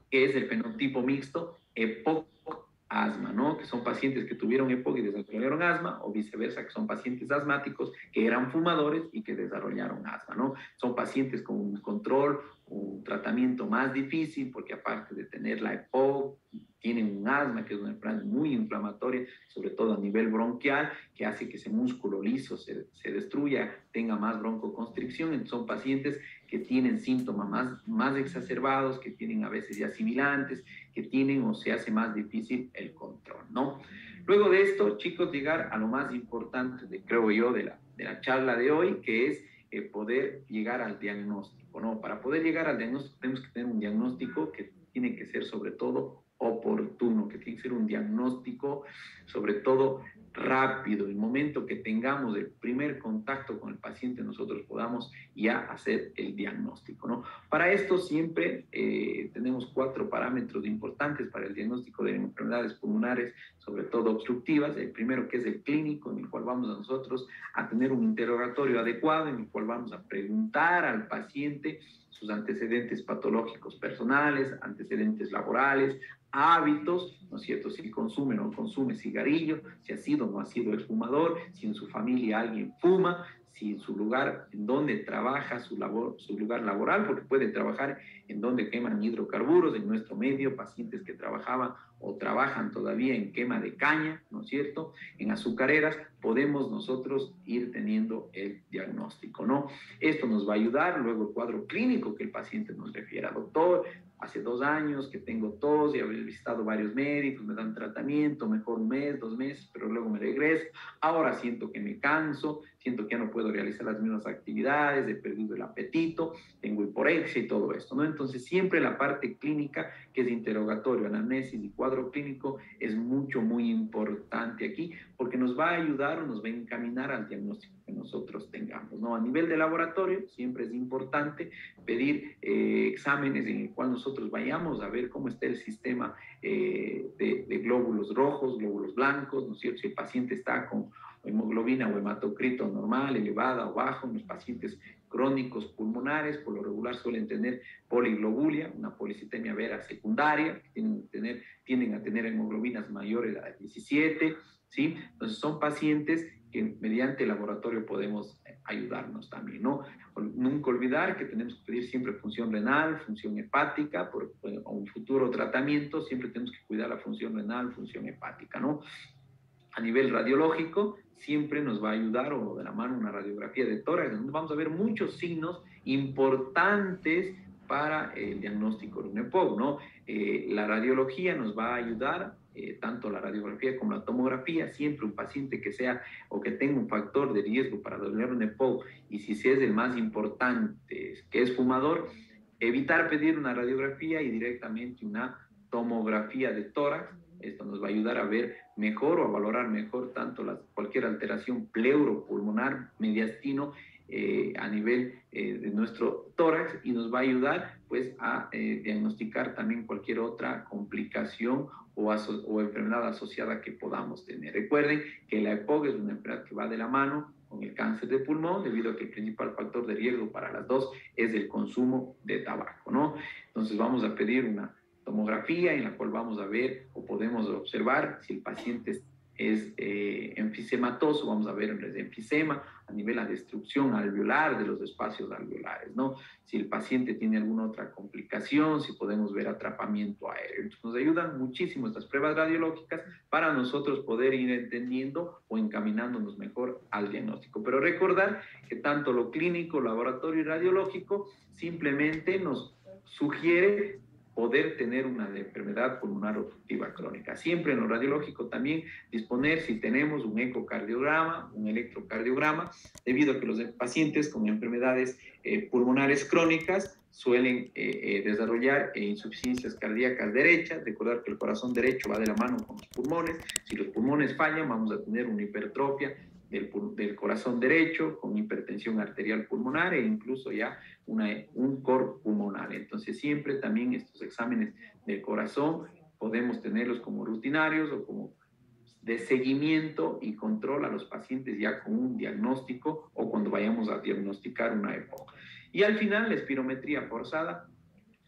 que es el fenotipo mixto, EPOC asma, ¿no? Que son pacientes que tuvieron EPOC y desarrollaron asma, o viceversa, que son pacientes asmáticos que eran fumadores y que desarrollaron asma, ¿no? Son pacientes con un control, un tratamiento más difícil, porque aparte de tener la EPOC, tienen un asma, que es una enfermedad muy inflamatoria, sobre todo a nivel bronquial, que hace que ese músculo liso se destruya, tenga más broncoconstricción. Entonces son pacientes que tienen síntomas más exacerbados, que tienen a veces ya sibilantes, que tienen o se hace más difícil el control, ¿no? Luego de esto, chicos, llegar a lo más importante, creo yo, de la charla de hoy, que es poder llegar al diagnóstico, ¿no? Para poder llegar al diagnóstico tenemos que tener un diagnóstico que tiene que ser sobre todo oportuno, que tiene que ser un diagnóstico sobre todo rápido. El momento que tengamos el primer contacto con el paciente, nosotros podamos ya hacer el diagnóstico, ¿no? Para esto siempre tenemos 4 parámetros importantes para el diagnóstico de enfermedades pulmonares, sobre todo obstructivas. El primero, que es el clínico, en el cual vamos a nosotros a tener un interrogatorio adecuado, en el cual vamos a preguntar al paciente sus antecedentes patológicos personales, antecedentes laborales, hábitos, ¿no es cierto? Si consume o no consume cigarrillo, si ha sido o no ha sido exfumador, si en su familia alguien fuma, si en su lugar, en donde trabaja, su lugar laboral, porque puede trabajar en donde queman hidrocarburos, en nuestro medio, pacientes que trabajaban o trabajan todavía en quema de caña, ¿no es cierto?, en azucareras, podemos nosotros ir teniendo el diagnóstico, ¿no? Esto nos va a ayudar, luego el cuadro clínico que el paciente nos refiera, doctor, hace 2 años que tengo tos y haber visitado varios médicos, me dan tratamiento, mejor 1 mes, 2 meses, pero luego me regreso. Ahora siento que me canso, siento que ya no puedo realizar las mismas actividades, he perdido el apetito, tengo hiporexia y todo esto, ¿no? Entonces, Entonces, siempre la parte clínica, que es interrogatorio, anamnesis y cuadro clínico, es muy importante aquí, porque nos va a ayudar o nos va a encaminar al diagnóstico que nosotros tengamos, ¿no? A nivel de laboratorio, siempre es importante pedir exámenes en el cual nosotros vayamos a ver cómo está el sistema de glóbulos rojos, glóbulos blancos, ¿no es cierto? Si el paciente está con hemoglobina o hematocrito normal, elevada o bajo, en los pacientes crónicos pulmonares, por lo regular suelen tener poliglobulia, una policitemia vera secundaria, que tienden a tener hemoglobinas mayores a 17, ¿sí? Entonces son pacientes que mediante el laboratorio podemos ayudarnos también, ¿no? Nunca olvidar que tenemos que pedir siempre función renal, función hepática, por un futuro tratamiento, siempre tenemos que cuidar la función renal, función hepática, ¿no? A nivel radiológico, siempre nos va a ayudar, o de la mano, una radiografía de tórax, donde vamos a ver muchos signos importantes para el diagnóstico de un EPOC, ¿no? La radiología nos va a ayudar, tanto la radiografía como la tomografía, siempre un paciente que sea o que tenga un factor de riesgo para desarrollar un EPOC, y si es el más importante, que es fumador, evitar pedir una radiografía y directamente una tomografía de tórax. Esto nos va a ayudar a ver mejor o a valorar mejor tanto cualquier alteración pleuropulmonar, mediastino, a nivel de nuestro tórax, y nos va a ayudar pues a diagnosticar también cualquier otra complicación o enfermedad asociada que podamos tener. Recuerden que la EPOC es una enfermedad que va de la mano con el cáncer de pulmón, debido a que el principal factor de riesgo para las dos es el consumo de tabaco, ¿no? Entonces vamos a pedir una tomografía en la cual vamos a ver o podemos observar si el paciente es enfisematoso, vamos a ver el enfisema a nivel de la destrucción alveolar de los espacios alveolares, ¿no? Si el paciente tiene alguna otra complicación, si podemos ver atrapamiento aéreo. Entonces, nos ayudan muchísimo estas pruebas radiológicas para nosotros poder ir entendiendo o encaminándonos mejor al diagnóstico. Pero recordar que tanto lo clínico, laboratorio y radiológico simplemente nos sugiere poder tener una enfermedad pulmonar obstructiva crónica. Siempre en lo radiológico también disponer si tenemos un ecocardiograma, un electrocardiograma, debido a que los pacientes con enfermedades pulmonares crónicas suelen desarrollar insuficiencias cardíacas derechas. Recordar que el corazón derecho va de la mano con los pulmones. Si los pulmones fallan, vamos a tener una hipertrofia del corazón derecho, con hipertensión arterial pulmonar e incluso ya un cor pulmonar. Entonces siempre también estos exámenes del corazón podemos tenerlos como rutinarios o como de seguimiento y control a los pacientes ya con un diagnóstico o cuando vayamos a diagnosticar una EPOC. Y al final la espirometría forzada,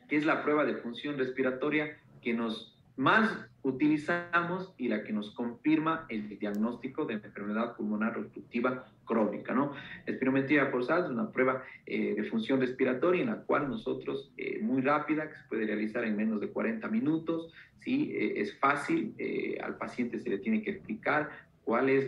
que es la prueba de función respiratoria que nos más utilizamos y la que nos confirma el diagnóstico de enfermedad pulmonar obstructiva crónica, ¿no? La espirometría forzada es una prueba de función respiratoria en la cual nosotros, muy rápida, que se puede realizar en menos de 40 minutos, ¿sí? Es fácil, al paciente se le tiene que explicar cuál es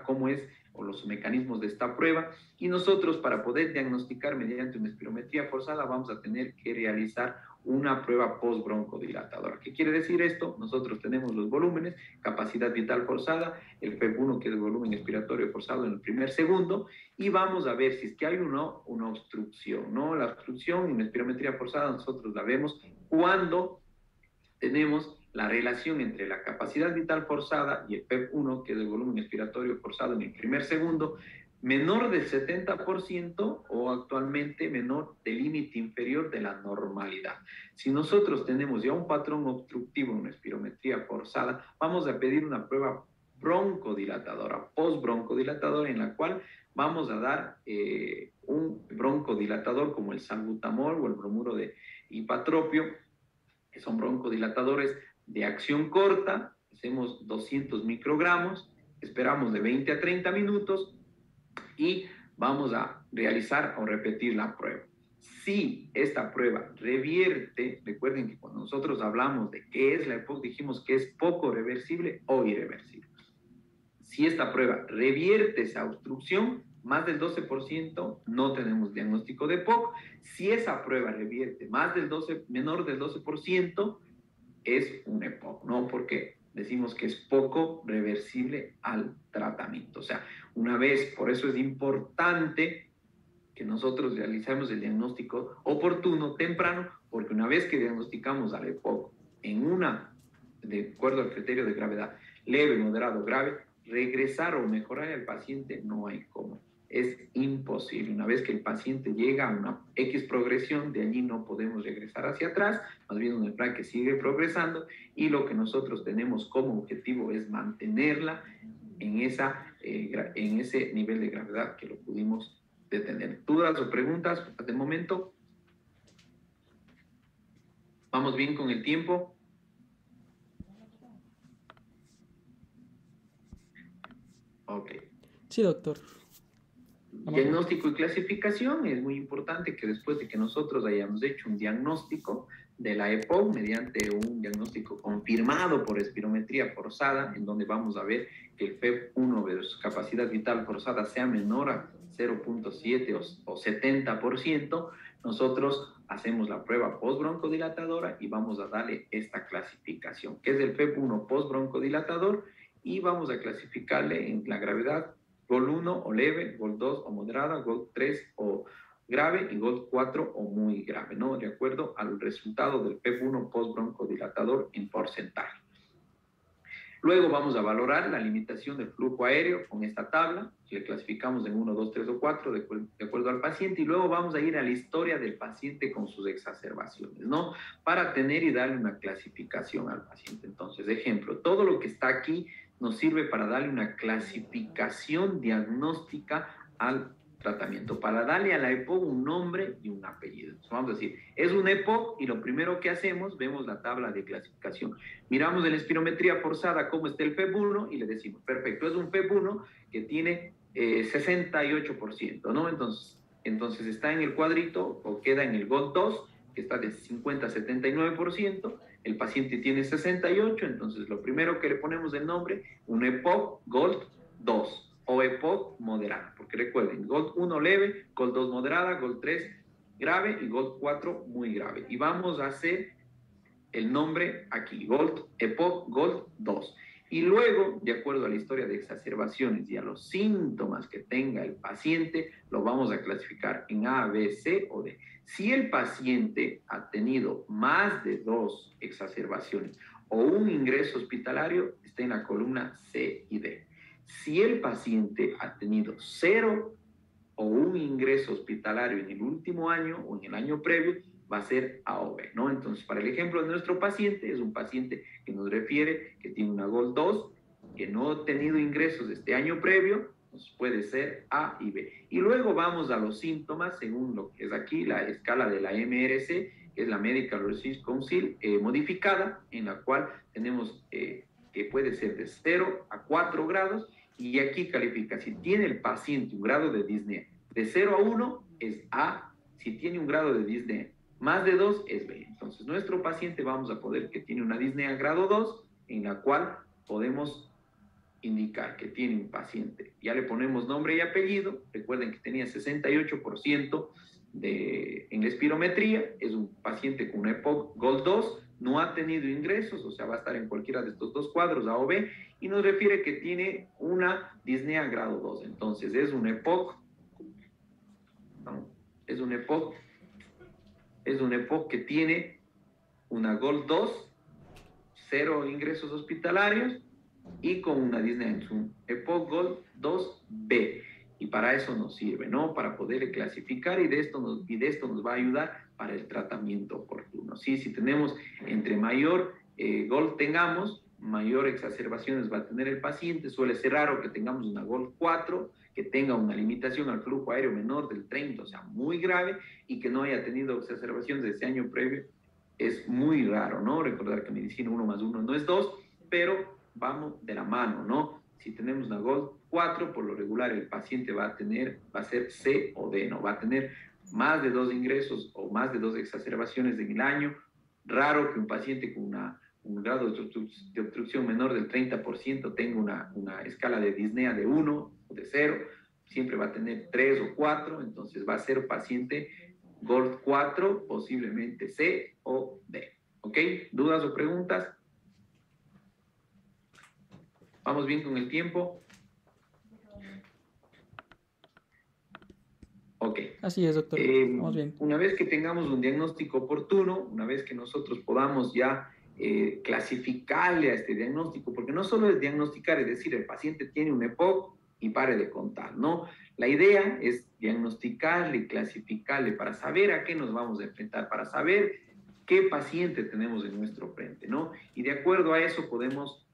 cómo es o los mecanismos de esta prueba, y nosotros, para poder diagnosticar mediante una espirometría forzada, vamos a tener que realizar una prueba postbroncodilatadora. ¿Qué quiere decir esto? Nosotros tenemos los volúmenes, capacidad vital forzada, el PEP1, que es el volumen expiratorio forzado en el primer segundo, y vamos a ver si es que hay una obstrucción, ¿no? La obstrucción en la espirometría forzada nosotros la vemos cuando tenemos la relación entre la capacidad vital forzada y el PEP1, que es el volumen expiratorio forzado en el primer segundo, menor del 70% o actualmente menor del límite inferior de la normalidad. Si nosotros tenemos ya un patrón obstructivo en una espirometría forzada, vamos a pedir una prueba broncodilatadora, postbroncodilatadora, en la cual vamos a dar un broncodilatador como el salbutamol o el bromuro de hipatropio, que son broncodilatadores de acción corta. Hacemos 200 microgramos, esperamos de 20 a 30 minutos y vamos a realizar o repetir la prueba. Si esta prueba revierte, recuerden que cuando nosotros hablamos de qué es la EPOC, dijimos que es poco reversible o irreversible. Si esta prueba revierte esa obstrucción, más del 12%, no tenemos diagnóstico de EPOC. Si esa prueba revierte menor del 12%, es un EPOC, ¿no? Porque decimos que es poco reversible al tratamiento. O sea, una vez, por eso es importante que nosotros realizamos el diagnóstico oportuno, temprano, porque una vez que diagnosticamos a la EPOC de acuerdo al criterio de gravedad, leve, moderado, grave, regresar o mejorar al paciente no hay cómo. Es imposible. Una vez que el paciente llega a una X progresión, de allí no podemos regresar hacia atrás, más bien una enfermedad que sigue progresando, y lo que nosotros tenemos como objetivo es mantenerla en ese nivel de gravedad que lo pudimos detener. ¿Dudas o preguntas hasta el momento? ¿Vamos bien con el tiempo? Ok. Sí, doctor. Diagnóstico y clasificación. Es muy importante que después de que nosotros hayamos hecho un diagnóstico de la EPOC mediante un diagnóstico confirmado por espirometría forzada, en donde vamos a ver que el FEV1 de su capacidad vital forzada sea menor a 0.7 o 70%, nosotros hacemos la prueba postbroncodilatadora y vamos a darle esta clasificación, que es el FEV1 postbroncodilatador, y vamos a clasificarle en la gravedad GOL 1 o leve, GOL 2 o moderada, GOL 3 o grave y GOL 4 o muy grave, ¿no? De acuerdo al resultado del FEV1 postbroncodilatador en porcentaje. Luego vamos a valorar la limitación del flujo aéreo con esta tabla, que le clasificamos en 1, 2, 3 o 4 de acuerdo al paciente, y luego vamos a ir a la historia del paciente con sus exacerbaciones, ¿no? Para tener y darle una clasificación al paciente. Entonces, ejemplo, todo lo que está aquí nos sirve para darle una clasificación diagnóstica al tratamiento, para darle a la EPOC un nombre y un apellido. Entonces, vamos a decir, es un EPOC, y lo primero que hacemos, vemos la tabla de clasificación. Miramos en la espirometría forzada cómo está el FEV1 y le decimos, perfecto, es un FEV1 que tiene 68%, ¿no? Entonces está en el cuadrito o queda en el GOT 2, que está de 50 a 79%, el paciente tiene 68, entonces lo primero que le ponemos el nombre, un EPOC GOLD 2 o EPOC moderada, porque recuerden, GOLD 1 leve, GOLD 2 moderada, GOLD 3 grave y GOLD 4 muy grave. Y vamos a hacer el nombre aquí, GOLD, EPOC GOLD 2. Y luego, de acuerdo a la historia de exacerbaciones y a los síntomas que tenga el paciente, lo vamos a clasificar en A, B, C o D. Si el paciente ha tenido más de 2 exacerbaciones o un ingreso hospitalario, está en la columna C y D. Si el paciente ha tenido 0 o un ingreso hospitalario en el último año o en el año previo, va a ser A o B, ¿no? Entonces, para el ejemplo de nuestro paciente, es un paciente que nos refiere que tiene una GOL 2, que no ha tenido ingresos este año previo, pues puede ser A y B. Y luego vamos a los síntomas, según lo que es aquí, la escala de la MRC, que es la Medical Research Council modificada, en la cual tenemos que puede ser de 0 a 4 grados, y aquí califica si tiene el paciente un grado de disnea de 0 a 1 es A, si tiene un grado de disnea más de 2 es B. Entonces, nuestro paciente vamos a poder que tiene una disnea grado 2, en la cual podemos indicar que tiene un paciente. Ya le ponemos nombre y apellido. Recuerden que tenía 68% en la espirometría. Es un paciente con una EPOC GOLD 2. No ha tenido ingresos, o sea, va a estar en cualquiera de estos dos cuadros, A o B, y nos refiere que tiene una disnea grado 2. Entonces, es un EPOC, ¿no? Es un EPOC que tiene una GOLD 2, 0 ingresos hospitalarios y con una disnea en su EPOC GOLD 2B. Y para eso nos sirve, ¿no? Para poder clasificar, y de esto nos va a ayudar para el tratamiento oportuno. ¿Sí? Si tenemos entre mayor GOLD tengamos, mayor exacerbaciones va a tener el paciente. Suele ser raro que tengamos una GOLD 4, que tenga una limitación al flujo aéreo menor del 30, o sea, muy grave, y que no haya tenido exacerbaciones de ese año previo. Es muy raro, ¿no? Recordar que medicina 1 más 1 no es 2, pero vamos de la mano, ¿no? Si tenemos una GOLD 4, por lo regular el paciente va a ser C o D, ¿no? Va a tener más de 2 ingresos o más de 2 exacerbaciones en el año. Raro que un paciente con un grado de obstrucción menor del 30% tenga una escala de disnea de 1 o de 0. Siempre va a tener 3 o 4, entonces va a ser paciente GOLD 4, posiblemente C o D. ¿Ok? ¿Dudas o preguntas? ¿Vamos bien con el tiempo? Ok. Así es, doctor. Vamos bien. Una vez que tengamos un diagnóstico oportuno, una vez que nosotros podamos ya clasificarle a este diagnóstico, porque no solo es diagnosticar, es decir, el paciente tiene un EPOC y pare de contar, ¿no? La idea es diagnosticarle y clasificarle para saber a qué nos vamos a enfrentar, para saber qué paciente tenemos en nuestro frente, ¿no? Y de acuerdo a eso podemos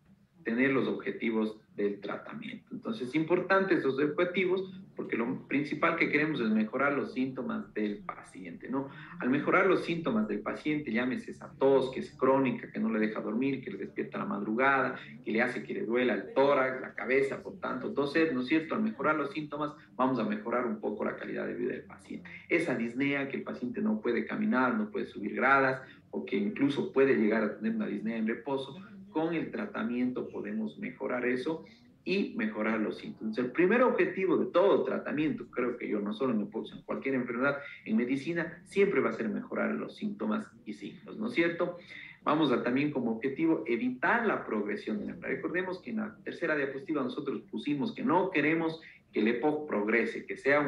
tener los objetivos del tratamiento. Entonces, es importante esos objetivos porque lo principal que queremos es mejorar los síntomas del paciente, ¿no? Al mejorar los síntomas del paciente, llámese esa tos que es crónica, que no le deja dormir, que le despierta a la madrugada, que le hace que le duela el tórax, la cabeza, por tanto, entonces, ¿no es cierto? Al mejorar los síntomas, vamos a mejorar un poco la calidad de vida del paciente. Esa disnea que el paciente no puede caminar, no puede subir gradas, o que incluso puede llegar a tener una disnea en reposo, con el tratamiento podemos mejorar eso y mejorar los síntomas. El primer objetivo de todo tratamiento, creo que yo, no solo en hipoxia, en cualquier enfermedad, en medicina, siempre va a ser mejorar los síntomas y signos, ¿no es cierto? Vamos a también como objetivo evitar la progresión de la enfermedad. Recordemos que en la tercera diapositiva nosotros pusimos que no queremos que el EPOC progrese, que sea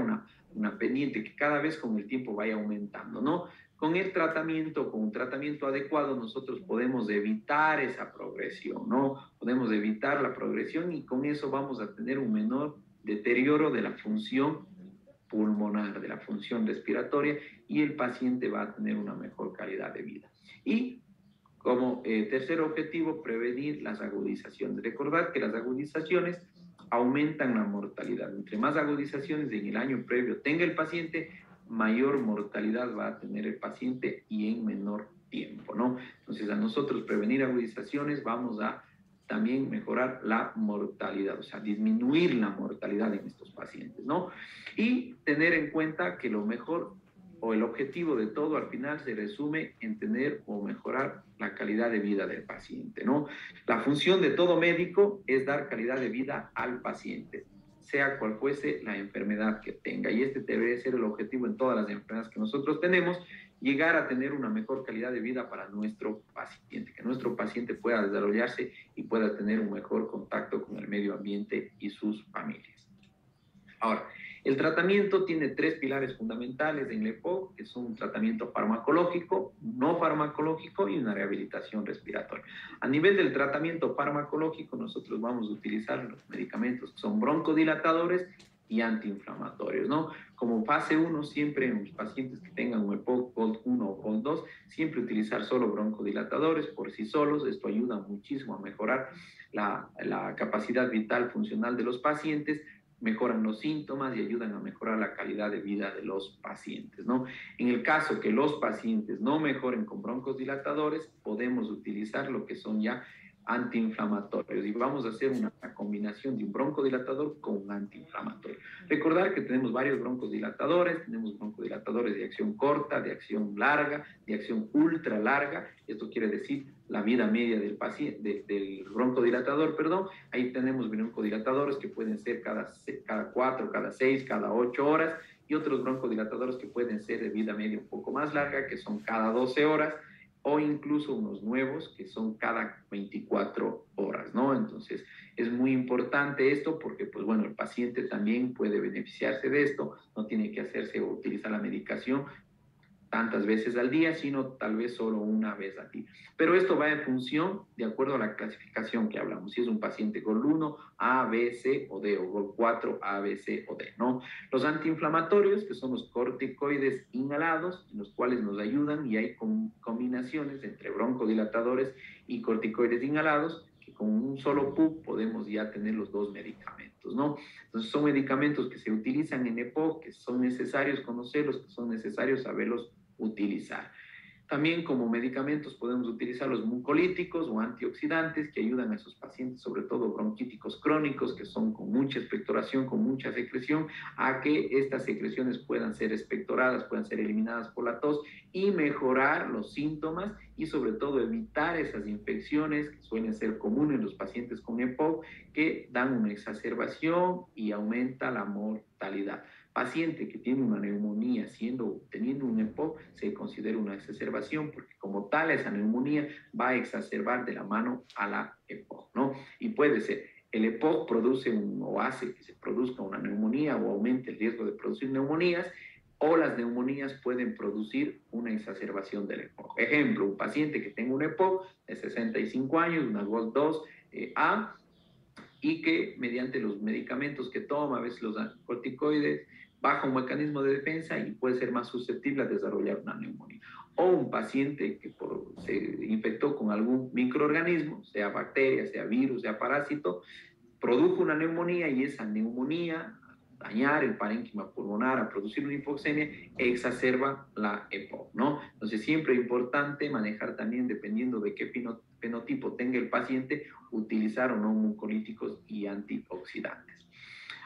una pendiente que cada vez con el tiempo vaya aumentando, ¿no? Con el tratamiento, con un tratamiento adecuado, nosotros podemos evitar esa progresión, ¿no? Podemos evitar la progresión y con eso vamos a tener un menor deterioro de la función pulmonar, de la función respiratoria y el paciente va a tener una mejor calidad de vida. Y como tercer objetivo, prevenir las agudizaciones. Recordar que las agudizaciones aumentan la mortalidad. Entre más agudizaciones en el año previo tenga el paciente, mayor mortalidad va a tener el paciente y en menor tiempo, ¿no? Entonces, a nosotros prevenir agudizaciones vamos a también mejorar la mortalidad, o sea, disminuir la mortalidad en estos pacientes, ¿no? Y tener en cuenta que lo mejor o el objetivo de todo al final se resume en tener o mejorar la calidad de vida del paciente, ¿no? La función de todo médico es dar calidad de vida al paciente, sea cual fuese la enfermedad que tenga. Y este debe ser el objetivo en todas las enfermedades que nosotros tenemos, llegar a tener una mejor calidad de vida para nuestro paciente, que nuestro paciente pueda desarrollarse y pueda tener un mejor contacto con el medio ambiente y sus familias. Ahora, el tratamiento tiene tres pilares fundamentales en el EPOC, que son un tratamiento farmacológico, no farmacológico y una rehabilitación respiratoria. A nivel del tratamiento farmacológico, nosotros vamos a utilizar los medicamentos que son broncodilatadores y antiinflamatorios, ¿no? Como fase 1, siempre en los pacientes que tengan un EPOC COLD 1 o COLD 2, siempre utilizar solo broncodilatadores por sí solos. Esto ayuda muchísimo a mejorar la capacidad vital funcional de los pacientes, mejoran los síntomas y ayudan a mejorar la calidad de vida de los pacientes, ¿no? En el caso que los pacientes no mejoren con broncodilatadores, podemos utilizar lo que son ya antiinflamatorios y vamos a hacer una combinación de un broncodilatador con un antiinflamatorio. Recordar que tenemos varios broncodilatadores, tenemos broncodilatadores de acción corta, de acción larga, de acción ultra larga. Esto quiere decir la vida media del paciente, del broncodilatador, perdón. Ahí tenemos broncodilatadores que pueden ser cada 4, cada 6, cada 8 horas y otros broncodilatadores que pueden ser de vida media un poco más larga, que son cada 12 horas o incluso unos nuevos que son cada 24 horas, ¿no? Entonces, es muy importante esto porque, pues bueno, el paciente también puede beneficiarse de esto, no tiene que hacerse o utilizar la medicación tantas veces al día, sino tal vez solo una vez al día. Pero esto va en función de acuerdo a la clasificación que hablamos. Si es un paciente GOL 1, A, B, C o D, o GOL 4, A, B, C o D, ¿no? Los antiinflamatorios, que son los corticoides inhalados, los cuales nos ayudan y hay combinaciones entre broncodilatadores y corticoides inhalados, que con un solo PUC podemos ya tener los dos medicamentos, ¿no? Entonces son medicamentos que se utilizan en EPOC, que son necesarios conocerlos, que son necesarios saberlos utilizar. También como medicamentos podemos utilizar los mucolíticos o antioxidantes que ayudan a esos pacientes, sobre todo bronquíticos crónicos, que son con mucha expectoración, con mucha secreción, a que estas secreciones puedan ser expectoradas, puedan ser eliminadas por la tos y mejorar los síntomas y sobre todo evitar esas infecciones que suelen ser comunes en los pacientes con EPOC, que dan una exacerbación y aumenta la mortalidad. Paciente que tiene una neumonía teniendo un EPOC se considera una exacerbación porque como tal esa neumonía va a exacerbar de la mano a la EPOC, ¿no? Y puede ser, el EPOC produce o hace que se produzca una neumonía o aumente el riesgo de producir neumonías o las neumonías pueden producir una exacerbación del EPOC. Ejemplo, un paciente que tenga un EPOC de 65 años, una GOL2A, y que mediante los medicamentos que toma, a veces los corticoides, baja un mecanismo de defensa y puede ser más susceptible a desarrollar una neumonía. O un paciente que se infectó con algún microorganismo, sea bacteria, sea virus, sea parásito, produjo una neumonía y esa neumonía, dañar el parénquima pulmonar, a producir una hipoxemia, exacerba la EPOC, ¿no? Entonces siempre es importante manejar también, dependiendo de qué fenotipo tenga el paciente, utilizar o no mucolíticos y antioxidantes.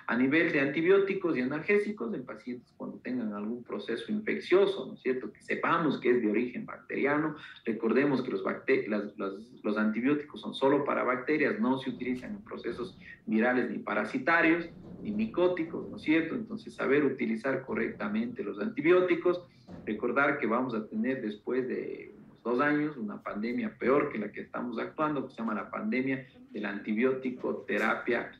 A nivel de antibióticos y analgésicos, en pacientes cuando tengan algún proceso infeccioso, ¿no es cierto? Que sepamos que es de origen bacteriano. Recordemos que los antibióticos son solo para bacterias, no se utilizan en procesos virales ni parasitarios, ni micóticos, ¿no es cierto? Entonces, saber utilizar correctamente los antibióticos. Recordar que vamos a tener después de unos 2 años una pandemia peor que la que estamos actuando, que se llama la pandemia de la antibiótico terapia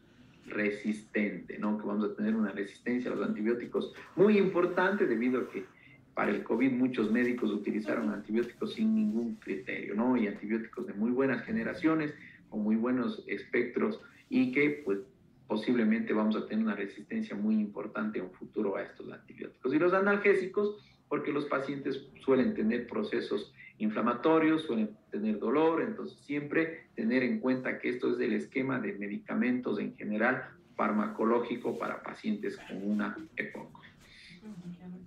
resistente, ¿no? Que vamos a tener una resistencia a los antibióticos muy importante, debido a que para el COVID muchos médicos utilizaron antibióticos sin ningún criterio, ¿no? Y antibióticos de muy buenas generaciones, con muy buenos espectros, y que pues posiblemente vamos a tener una resistencia muy importante en un futuro a estos antibióticos. Y los analgésicos, porque los pacientes suelen tener procesos inflamatorios, suelen tener dolor, entonces siempre tener en cuenta que esto es el esquema de medicamentos en general farmacológico para pacientes con una EPOC.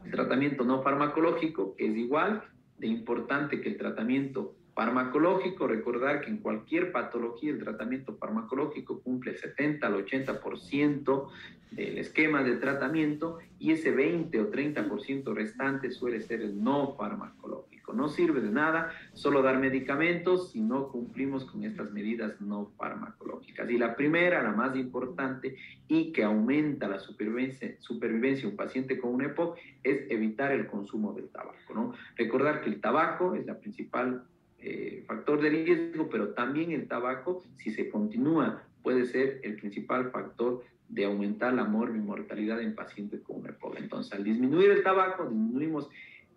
El tratamiento no farmacológico, que es igual de importante que el tratamiento farmacológico. Recordar que en cualquier patología el tratamiento farmacológico cumple el 70 al 80% del esquema de tratamiento, y ese 20 o 30% restante suele ser el no farmacológico. No sirve de nada solo dar medicamentos si no cumplimos con estas medidas no farmacológicas. Y la primera, la más importante y que aumenta la supervivencia de un paciente con un EPOC, es evitar el consumo del tabaco, ¿no? Recordar que el tabaco es la principal factor de riesgo, pero también el tabaco, si se continúa, puede ser el principal factor de aumentar la mortalidad en pacientes con una EPOC. Entonces, al disminuir el tabaco, disminuimos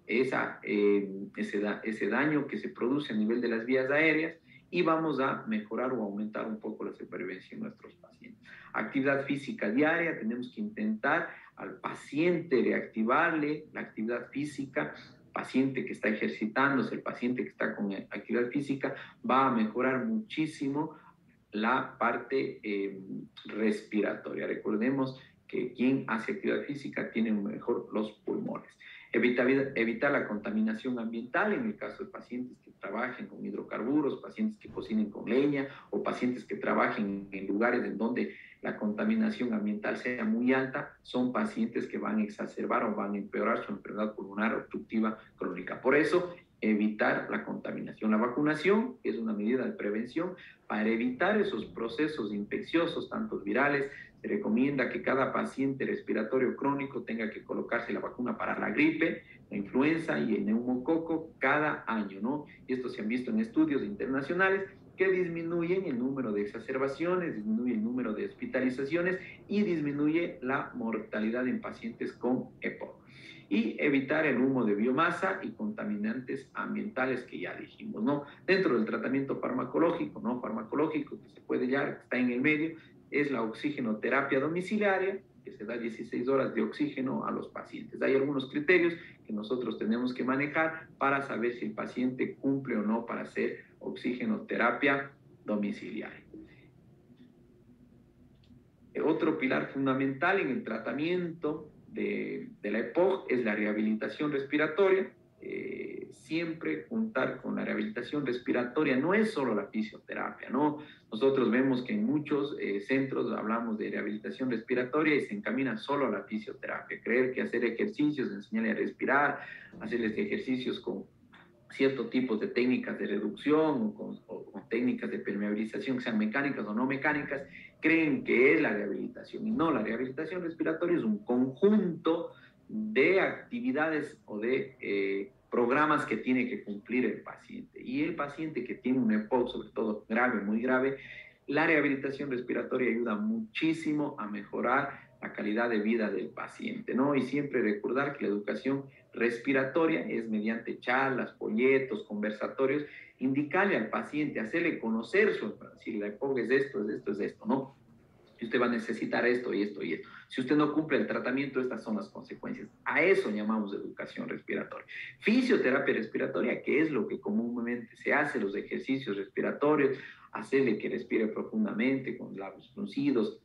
ese daño que se produce a nivel de las vías aéreas, y vamos a mejorar o aumentar un poco la supervivencia en nuestros pacientes. Actividad física diaria, tenemos que intentar al paciente reactivarle la actividad física. Paciente que está ejercitándose, el paciente que está con actividad física, va a mejorar muchísimo la parte respiratoria. Recordemos que quien hace actividad física tiene mejor los pulmones. Evitar la contaminación ambiental en el caso de pacientes que trabajen con hidrocarburos, pacientes que cocinen con leña, o pacientes que trabajen en lugares en donde la contaminación ambiental sea muy alta, son pacientes que van a exacerbar o van a empeorar su enfermedad pulmonar obstructiva crónica. Por eso, evitar la contaminación. La vacunación es una medida de prevención para evitar esos procesos infecciosos, tanto virales. Se recomienda que cada paciente respiratorio crónico tenga que colocarse la vacuna para la gripe, la influenza y el neumococo cada año, ¿no? Y esto se han visto en estudios internacionales que disminuyen el número de exacerbaciones, disminuye el número de hospitalizaciones y disminuye la mortalidad en pacientes con EPOC. Y evitar el humo de biomasa y contaminantes ambientales que ya dijimos, ¿no? Dentro del tratamiento farmacológico, no farmacológico, que se puede ya, está en el medio, es la oxigenoterapia domiciliaria, que se da 16 horas de oxígeno a los pacientes. Hay algunos criterios que nosotros tenemos que manejar para saber si el paciente cumple o no para hacer oxigenoterapia domiciliaria. Otro pilar fundamental en el tratamiento de la EPOC es la rehabilitación respiratoria. Siempre contar con la rehabilitación respiratoria, no es solo la fisioterapia, ¿no? Nosotros vemos que en muchos centros hablamos de rehabilitación respiratoria y se encamina solo a la fisioterapia. Creer que hacer ejercicios, enseñarle a respirar, hacerles ejercicios con ciertos tipos de técnicas de reducción o con técnicas de permeabilización, que sean mecánicas o no mecánicas, creen que es la rehabilitación. Y no, la rehabilitación respiratoria es un conjunto de actividades o de programas que tiene que cumplir el paciente. Y el paciente que tiene un EPOC, sobre todo grave, muy grave, la rehabilitación respiratoria ayuda muchísimo a mejorar la calidad de vida del paciente, ¿no? Y siempre recordar que la educación respiratoria es mediante charlas, folletos, conversatorios, indicarle al paciente, hacerle conocer si la EPOC es esto, es esto, es esto, ¿no? Y usted va a necesitar esto y esto y esto. Si usted no cumple el tratamiento, estas son las consecuencias. A eso llamamos educación respiratoria. Fisioterapia respiratoria, que es lo que comúnmente se hace, los ejercicios respiratorios, hacerle que respire profundamente con labios fruncidos,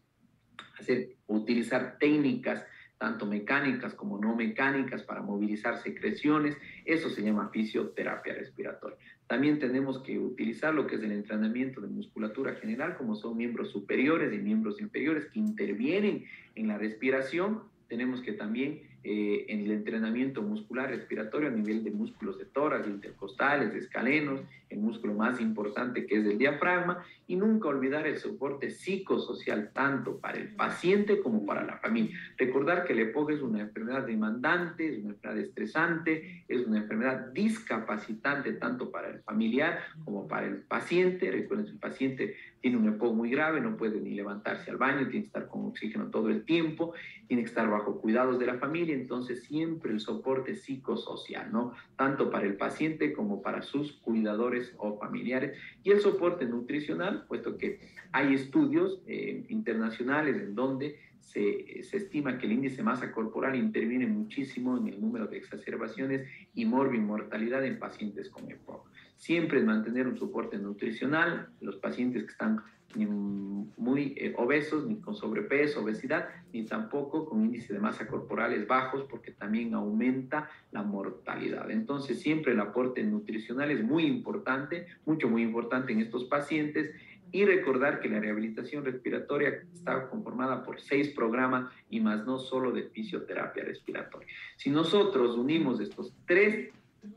utilizar técnicas tanto mecánicas como no mecánicas para movilizar secreciones, eso se llama fisioterapia respiratoria. También tenemos que utilizar lo que es el entrenamiento de musculatura general, como son miembros superiores y miembros inferiores que intervienen en la respiración. Tenemos que también en el entrenamiento muscular respiratorio a nivel de músculos de tórax, intercostales, de escalenos, el músculo más importante que es el diafragma, y nunca olvidar el soporte psicosocial tanto para el paciente como para la familia. Recordar que el EPOC es una enfermedad demandante, es una enfermedad estresante, es una enfermedad discapacitante tanto para el familiar como para el paciente. Recuerden, si el paciente tiene un EPOC muy grave, no puede ni levantarse al baño, tiene que estar con oxígeno todo el tiempo, tiene que estar bajo cuidados de la familia, entonces siempre el soporte psicosocial, ¿no? Tanto para el paciente como para sus cuidadores o familiares. Y el soporte nutricional, puesto que hay estudios internacionales en donde se estima que el índice de masa corporal interviene muchísimo en el número de exacerbaciones y mortalidad en pacientes con EPOC. Siempre es mantener un soporte nutricional, los pacientes que están ni muy obesos, ni con sobrepeso, obesidad, ni tampoco con índice de masa corporales bajos, porque también aumenta la mortalidad. Entonces, siempre el aporte nutricional es muy importante, muy importante en estos pacientes. Y recordar que la rehabilitación respiratoria está conformada por 6 programas y más no solo de fisioterapia respiratoria. Si nosotros unimos estos 3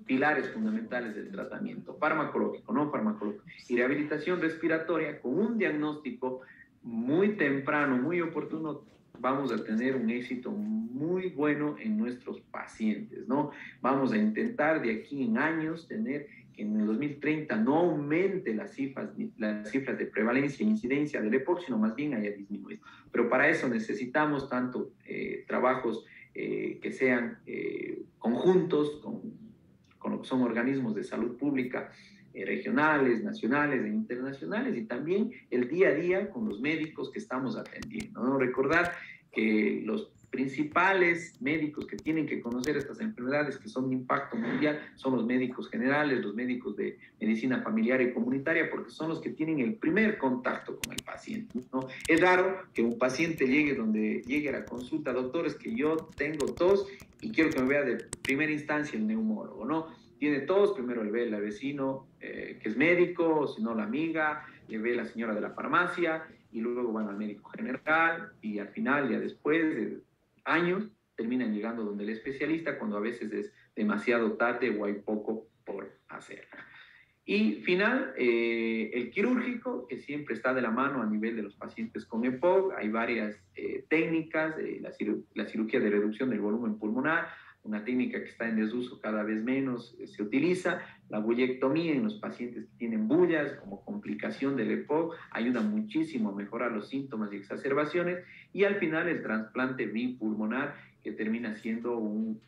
pilares fundamentales del tratamiento, farmacológico, no farmacológico, y rehabilitación respiratoria, con un diagnóstico muy temprano, muy oportuno, vamos a tener un éxito muy bueno en nuestros pacientes, ¿no? Vamos a intentar de aquí en años tener que en el 2030 no aumente las cifras de prevalencia e incidencia del EPOC, sino más bien haya disminuido. Pero para eso necesitamos tanto trabajos que sean conjuntos con lo que son organismos de salud pública regionales, nacionales e internacionales, y también el día a día con los médicos que estamos atendiendo, ¿no? Recordar que los principales médicos que tienen que conocer estas enfermedades que son de impacto mundial son los médicos generales, los médicos de medicina familiar y comunitaria, porque son los que tienen el primer contacto con el paciente, ¿no? Es raro que un paciente llegue a la consulta, doctor, es que yo tengo tos y quiero que me vea de primera instancia el neumólogo, ¿no? Tiene tos, primero le ve el vecino que es médico, o si no la amiga, le ve la señora de la farmacia, y luego van al médico general, y al final, ya después de años, terminan llegando donde el especialista, cuando a veces es demasiado tarde o hay poco por hacer. Y final, el quirúrgico, que siempre está de la mano a nivel de los pacientes con EPOC. Hay varias técnicas, la cirugía de reducción del volumen pulmonar, una técnica que está en desuso cada vez menos, se utiliza. La bullectomía en los pacientes que tienen bullas como complicación del EPOC ayuda muchísimo a mejorar los síntomas y exacerbaciones. Y al final el trasplante bipulmonar, que termina siendo un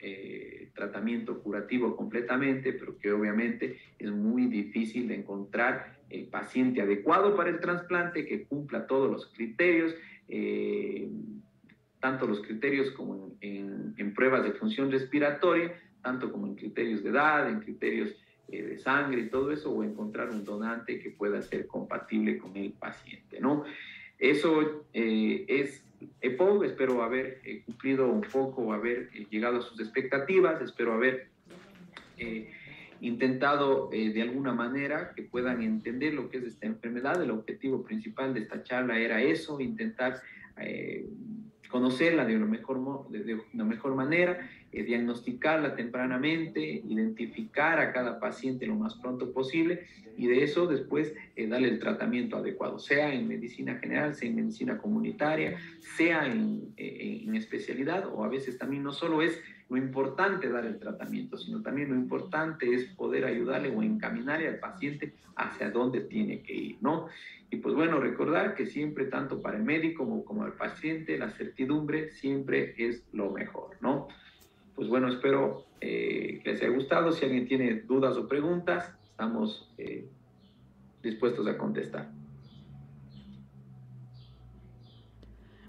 tratamiento curativo completamente, pero que obviamente es muy difícil de encontrar el paciente adecuado para el trasplante, que cumpla todos los criterios, tanto los criterios como en pruebas de función respiratoria, tanto como en criterios de edad, en criterios de sangre y todo eso, o encontrar un donante que pueda ser compatible con el paciente, ¿no? Eso es EPOC. Espero haber cumplido un poco, haber llegado a sus expectativas, espero haber intentado de alguna manera que puedan entender lo que es esta enfermedad. El objetivo principal de esta charla era eso, intentar conocerla de una mejor manera, diagnosticarla tempranamente, identificar a cada paciente lo más pronto posible, y de eso después darle el tratamiento adecuado, sea en medicina general, sea en medicina comunitaria, sea en especialidad, o a veces también no solo es lo importante dar el tratamiento, sino también lo importante es poder ayudarle o encaminarle al paciente hacia dónde tiene que ir, ¿no? Y pues bueno, recordar que siempre, tanto para el médico como el paciente, la certidumbre siempre es lo mejor, ¿no? Pues bueno, espero que les haya gustado. Si alguien tiene dudas o preguntas, estamos dispuestos a contestar.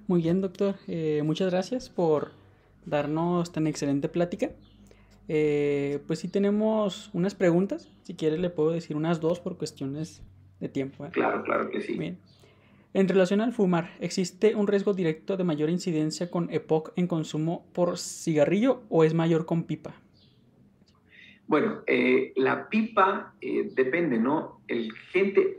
Muy bien, doctor. Muchas gracias por darnos tan excelente plática. Pues sí tenemos unas preguntas. Si quieres le puedo decir unas dos por cuestiones de tiempo, ¿eh? Claro, claro que sí. Bien. En relación al fumar, ¿existe un riesgo directo de mayor incidencia con EPOC en consumo por cigarrillo o es mayor con pipa? Bueno, la pipa depende, ¿no?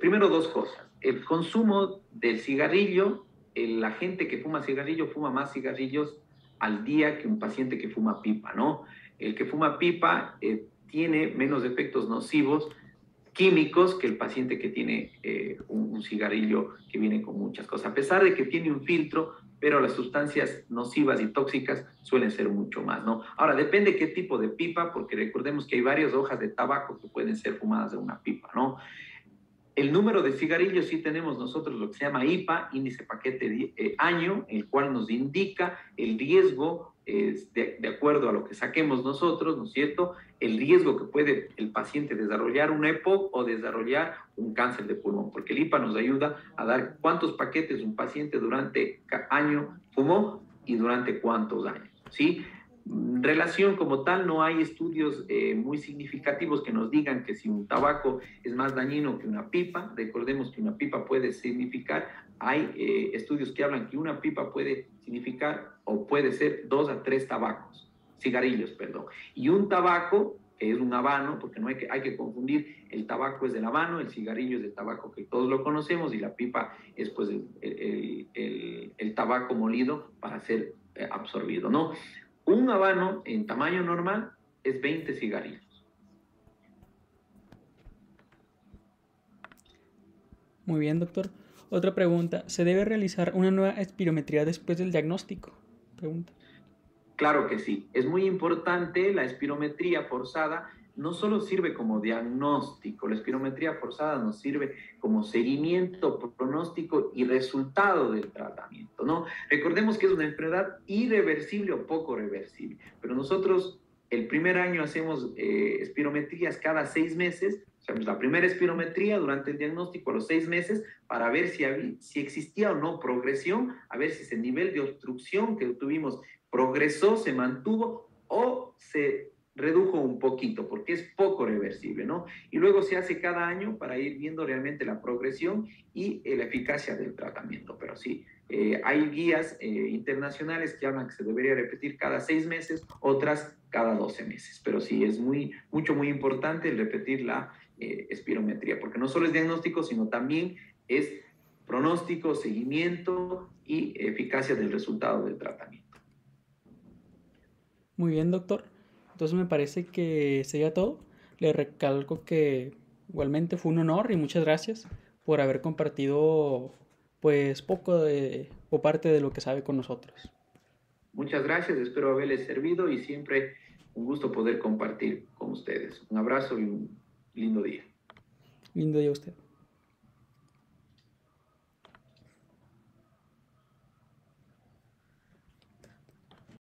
Primero dos cosas. El consumo del cigarrillo, la gente que fuma cigarrillo fuma más cigarrillos al día que un paciente que fuma pipa, ¿no? El que fuma pipa tiene menos efectos nocivos químicos que el paciente que tiene un cigarrillo que viene con muchas cosas, a pesar de que tiene un filtro, pero las sustancias nocivas y tóxicas suelen ser mucho más, ¿no? Ahora, depende qué tipo de pipa, porque recordemos que hay varias hojas de tabaco que pueden ser fumadas de una pipa, ¿no? El número de cigarrillos sí tenemos nosotros lo que se llama IPA, índice paquete año, el cual nos indica el riesgo de acuerdo a lo que saquemos nosotros, ¿no es cierto? El riesgo que puede el paciente desarrollar una EPOC o desarrollar un cáncer de pulmón, porque el IPA nos ayuda a dar cuántos paquetes un paciente durante año fumó y durante cuántos años, ¿sí? Relación como tal, no hay estudios muy significativos que nos digan que si un tabaco es más dañino que una pipa. Recordemos que una pipa puede significar, hay estudios que hablan que una pipa puede significar o puede ser 2 a 3 cigarrillos, perdón. Y un tabaco, que es un habano, porque no hay que confundir, el tabaco es del habano, el cigarrillo es del tabaco que todos lo conocemos y la pipa es pues el tabaco molido para ser absorbido, ¿no? Un habano en tamaño normal es 20 cigarrillos. Muy bien, doctor. Otra pregunta. ¿Se debe realizar una nueva espirometría después del diagnóstico? Pregunta. Claro que sí. Es muy importante la espirometría forzada. No solo sirve como diagnóstico, la espirometría forzada nos sirve como seguimiento, pronóstico y resultado del tratamiento, ¿no? Recordemos que es una enfermedad irreversible o poco reversible, pero nosotros el primer año hacemos espirometrías cada 6 meses, hacemos la primera espirometría durante el diagnóstico a los 6 meses para ver si existía o no progresión, a ver si ese nivel de obstrucción que tuvimos progresó, se mantuvo o se redujo un poquito, porque es poco reversible, ¿no? Y luego se hace cada año para ir viendo realmente la progresión y la eficacia del tratamiento. Pero sí, hay guías internacionales que hablan que se debería repetir cada 6 meses, otras cada 12 meses. Pero sí, es muy importante el repetir la espirometría, porque no solo es diagnóstico, sino también es pronóstico, seguimiento y eficacia del resultado del tratamiento. Muy bien, doctor. Entonces me parece que sería todo. Le recalco que igualmente fue un honor y muchas gracias por haber compartido pues poco de o parte de lo que sabe con nosotros. Muchas gracias, espero haberles servido y siempre un gusto poder compartir con ustedes. Un abrazo y un lindo día. Lindo día a usted.